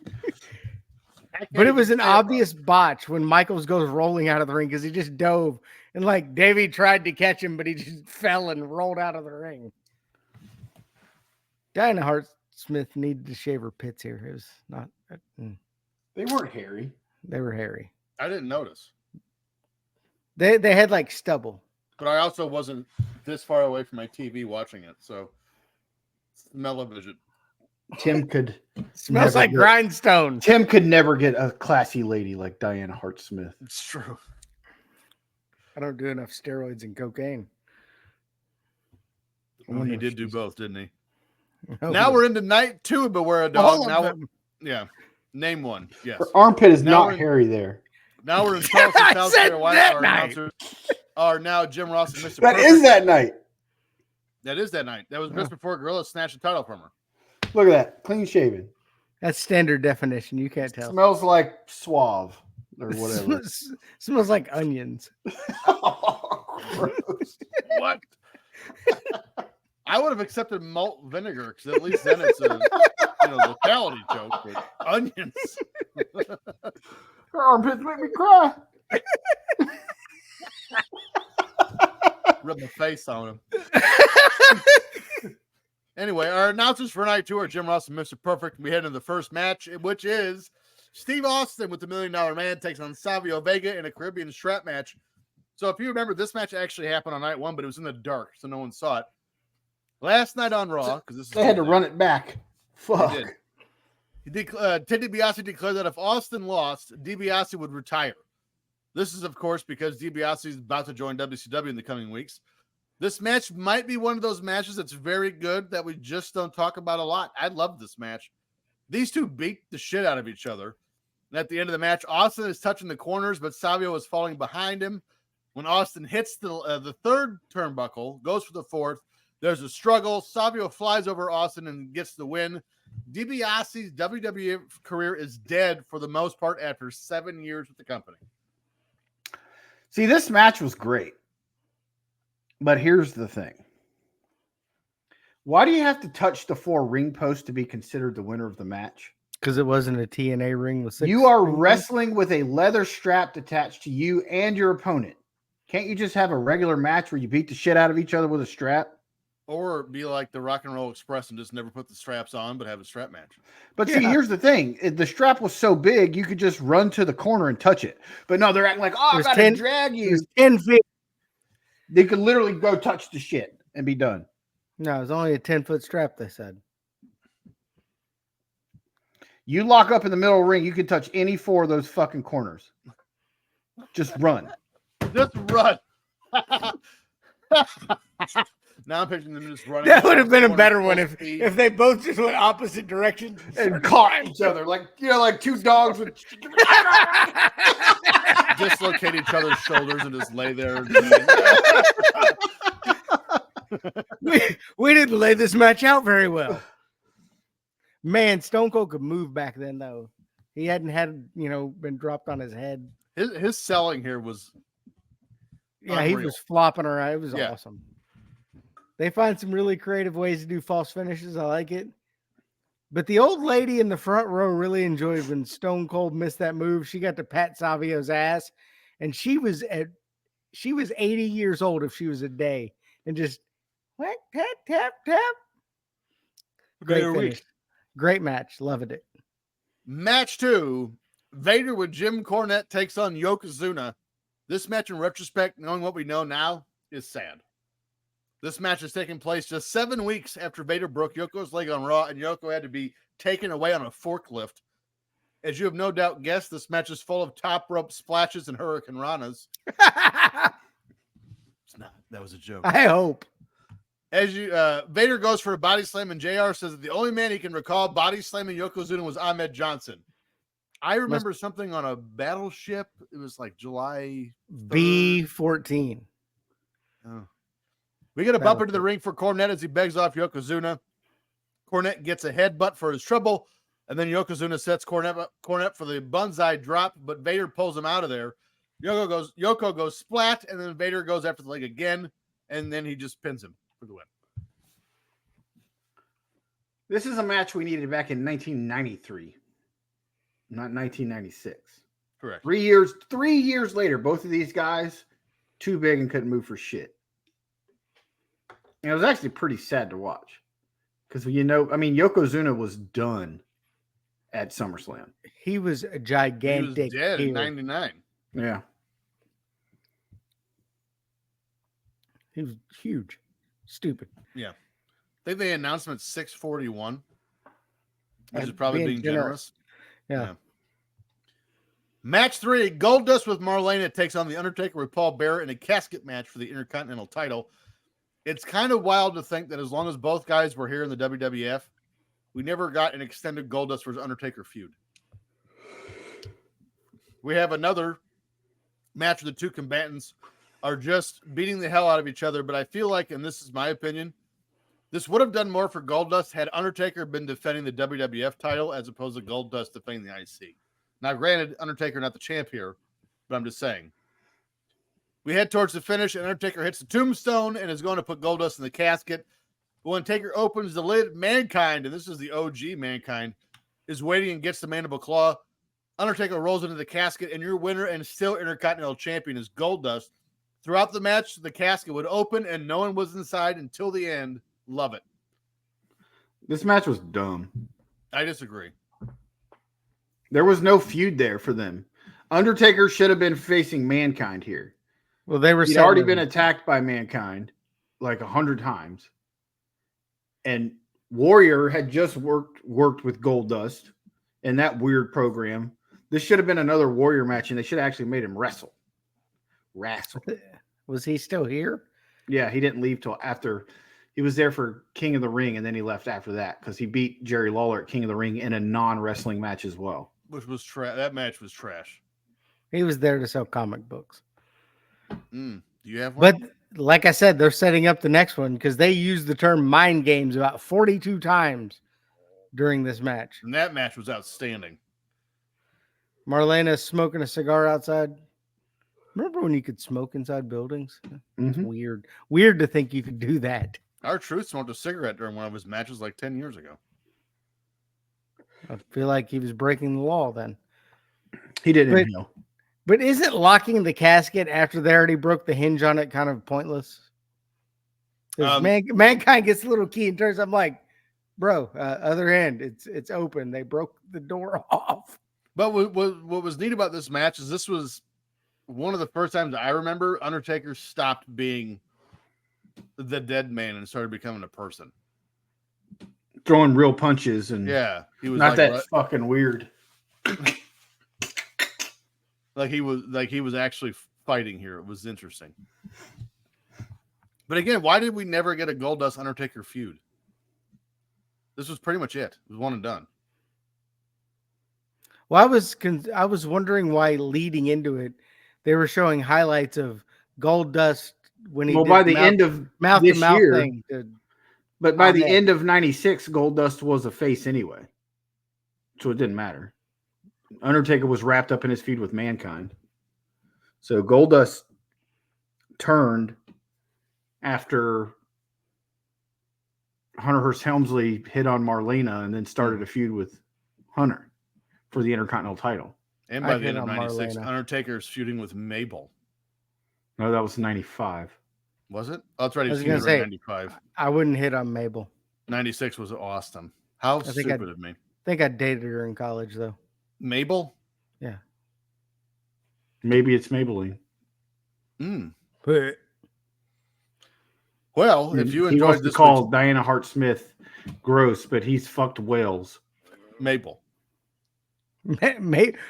But it was an obvious botch when Michaels goes rolling out of the ring because he just dove and like Davey tried to catch him, but he just fell and rolled out of the ring. Diana Hart Smith needed to shave her pits here. It was not. They weren't hairy. They were hairy. I didn't notice, They had like stubble. but I also wasn't this far away from my TV watching it, so smell-o-vision. Tim could Smells like grindstone. Tim could never get a classy lady like Diana Hart Smith. It's true. I don't do enough steroids and cocaine. Well, he did do both, didn't he? Oh, Now we're into night 2 of Beware of all Dog. of Now, them. yeah, name one. Yes. Her armpit is Now we're not in- hairy there. Now we're in Charleston, I South said Carolina. that Our night. announcers are now Jim Ross and Mr. That Perfect. is that night. That is that night. That was just before Gorilla snatched the title from her. Look at that. Clean shaven. That's standard definition. You can't tell. Smells like Suave or whatever. Smells like onions. Gross. What? I would have accepted malt vinegar because at least then it's a locality joke. But onions. Her armpits make me cry. Rub my face on him. Anyway, our announcers for night 2 are Jim Ross and Mr. Perfect. We head into the first match, which is Steve Austin with the $1 Million Man takes on Savio Vega in a Caribbean strap match. So if you remember, this match actually happened on night 1, but it was in the dark, so no one saw it. Last night on Raw, because They had to run it back. Fuck. Ted DiBiase declared that if Austin lost, DiBiase would retire. This is, of course, because DiBiase is about to join WCW in the coming weeks. This match might be one of those matches that's very good that we just don't talk about a lot. I love this match. These two beat the shit out of each other. And at the end of the match, Austin is touching the corners, but Savio is falling behind him. When Austin hits the third turnbuckle, goes for the fourth, there's a struggle. Savio flies over Austin and gets the win. DiBiase's WWE career is dead for the most part after 7 years with the company. See, this match was great. But here's the thing. Why do you have to touch the 4 ring posts to be considered the winner of the match? Because it wasn't a TNA ring with 6. You are wrestling with a leather strap attached to you and your opponent. Can't you just have a regular match where you beat the shit out of each other with a strap? Or be like the Rock and Roll Express and just never put the straps on, but have a strap match. But see, here's the thing. The strap was so big, you could just run to the corner and touch it. But no, they're acting like, oh, I got to drag you. 10 feet. They could literally go touch the shit and be done. No, it was only a 10-foot strap, they said. You lock up in the middle of the ring, you can touch any 4 of those fucking corners. Just run. Just run. Now I'm picturing them just running. That would have been a better one if they both just went opposite directions And caught each other like, like 2 dogs with dislocate each other's shoulders and just lay there. we didn't lay this match out very well. Man, Stone Cold could move back then, though. He hadn't been dropped on his head. His selling here was he unreal. was flopping around. It was awesome. They find some really creative ways to do false finishes. I like it. But the old lady in the front row really enjoyed when Stone Cold missed that move. She got to pat Savio's ass, and she was 80 years old if she was a day, and just whack, tap, tap, tap. Great finish. Great match. Loved it. Match 2, Vader with Jim Cornette takes on Yokozuna. This match, in retrospect, knowing what we know now, is sad. This match is taking place just 7 weeks after Vader broke Yoko's leg on Raw, and Yoko had to be taken away on a forklift. As you have no doubt guessed, this match is full of top rope splashes and Hurricane Ranas. It's not. That was a joke. I hope. As Vader goes for a body slam, and JR says that the only man he can recall body slamming Yokozuna was Ahmed Johnson. I remember something on a battleship. It was like July 3rd. B14. Oh. We get a bumper to the ring for Cornette as he begs off Yokozuna. Cornette gets a headbutt for his trouble, and then Yokozuna sets Cornette for the Banzai drop, but Vader pulls him out of there. Yoko goes splat, and then Vader goes after the leg again, and then he just pins him for the win. This is a match we needed back in 1993, not 1996. Correct. 3 years later, both of these guys too big and couldn't move for shit. And it was actually pretty sad to watch because Yokozuna was done at SummerSlam. He was a gigantic. He was dead in heel. 99. Yeah. He was huge. Stupid. Yeah. I think they announced him at 641. Which is probably being generous. Yeah. Match 3, Goldust with Marlena takes on The Undertaker with Paul Bearer in a casket match for the Intercontinental title. It's kind of wild to think that as long as both guys were here in the WWF, we never got an extended Goldust versus Undertaker feud. We have another match where the two combatants are just beating the hell out of each other, but I feel like, and this is my opinion, this would have done more for Goldust had Undertaker been defending the WWF title as opposed to Goldust defending the IC. Now, granted, Undertaker not the champ here, but I'm just saying. We head towards the finish, and Undertaker hits the tombstone and is going to put Goldust in the casket. But when Taker opens the lid, Mankind, and this is the OG Mankind, is waiting and gets the mandible claw. Undertaker rolls into the casket, and your winner and still Intercontinental Champion is Goldust. Throughout the match, the casket would open, and no one was inside until the end. Love it. This match was dumb. I disagree. There was no feud there for them. Undertaker should have been facing Mankind here. Well, he'd already been attacked by Mankind like 100 times. And Warrior had just worked with Goldust in that weird program. This should have been another Warrior match, and they should have actually made him wrestle. Was he still here? Yeah, he didn't leave till after. He was there for King of the Ring, and then he left after that because he beat Jerry Lawler at King of the Ring in a non-wrestling match as well. Which was that match was trash. He was there to sell comic books. Do you have one? But like I said, they're setting up the next one because they used the term mind games about 42 times during this match. And that match was outstanding. Marlena smoking a cigar outside. Remember when you could smoke inside buildings? It's weird. Weird to think you could do that. R-Truth smoked a cigarette during one of his matches like 10 years ago. I feel like he was breaking the law then. He didn't inhale. But isn't locking the casket after they already broke the hinge on it kind of pointless? Mankind gets a little key and turns. I'm like, bro, other end, it's open. They broke the door off. But what was neat about this match is this was one of the first times I remember Undertaker stopped being the dead man and started becoming a person. Throwing real punches and he was not that fucking weird. Like he was actually fighting here. It was interesting. But again, why did we never get a Goldust Undertaker feud? This was pretty much it. It was one and done. Well, I was wondering why leading into it, they were showing highlights of Goldust when he did by the end of this year. Thing but by the end of 96, Goldust was a face anyway. So it didn't matter. Undertaker was wrapped up in his feud with Mankind. So Goldust turned after Hunter Hearst Helmsley hit on Marlena and then started a feud with Hunter for the Intercontinental title. And by I the end hit of on 96, Marlena. Undertaker's feuding with Mabel. No, that was 95. Was it? Oh, that's right. He I was was gonna feuding in say- 95. I wouldn't hit on Mabel. 96 was Austin. How think stupid of me. I think I dated her in college though. Mabel? Yeah. Maybe it's Maybelline. But Well, if you he enjoyed wants to this call Diana Hart Smith gross, but he's fucked whales. Mabel.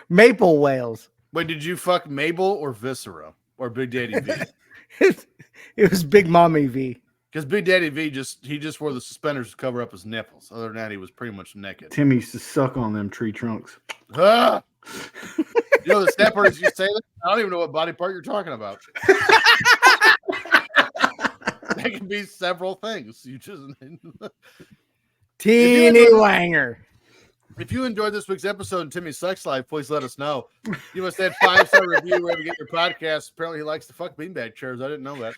Maple whales. Wait, did you fuck Mabel or Viscera or Big Daddy V? It was Big Mommy V. Because Big Daddy V just wore the suspenders to cover up his nipples. Other than that, he was pretty much naked. Tim used to suck on them tree trunks. Ah! You know the sad part is you say that? I don't even know what body part you're talking about. That can be several things. You just Teeny Wanger. If you enjoyed this week's episode of Timmy's Sex Life, please let us know. You must add 5-star review wherever you get your podcast. Apparently, he likes to fuck beanbag chairs. I didn't know that.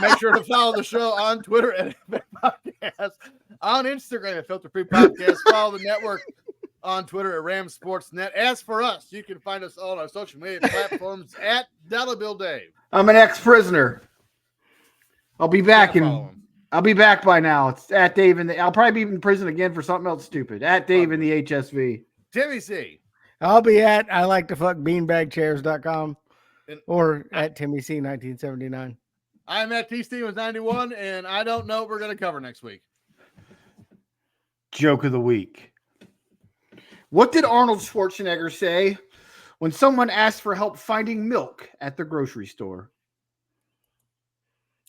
Make sure to follow the show on Twitter at Podcast, on Instagram at Filter Free Podcast. Follow the network on Twitter at Ram Sports Net. As for us, you can find us all on our social media platforms at Dollar Bill Dave. I'm an ex-prisoner. I'll be back Follow him. I'll be back by now. It's at Dave in the. I'll probably be in prison again for something else stupid. At Dave in the HSV. Timmy C. I'll be at I like to fuck beanbagchairs.com And or at Timmy C 1979. I'm at T Stevens 91, and I don't know what we're going to cover next week. Joke of the week. What did Arnold Schwarzenegger say when someone asked for help finding milk at the grocery store?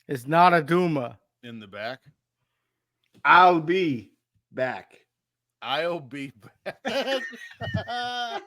It's not a Duma. In the back. I'll be back. I'll be back.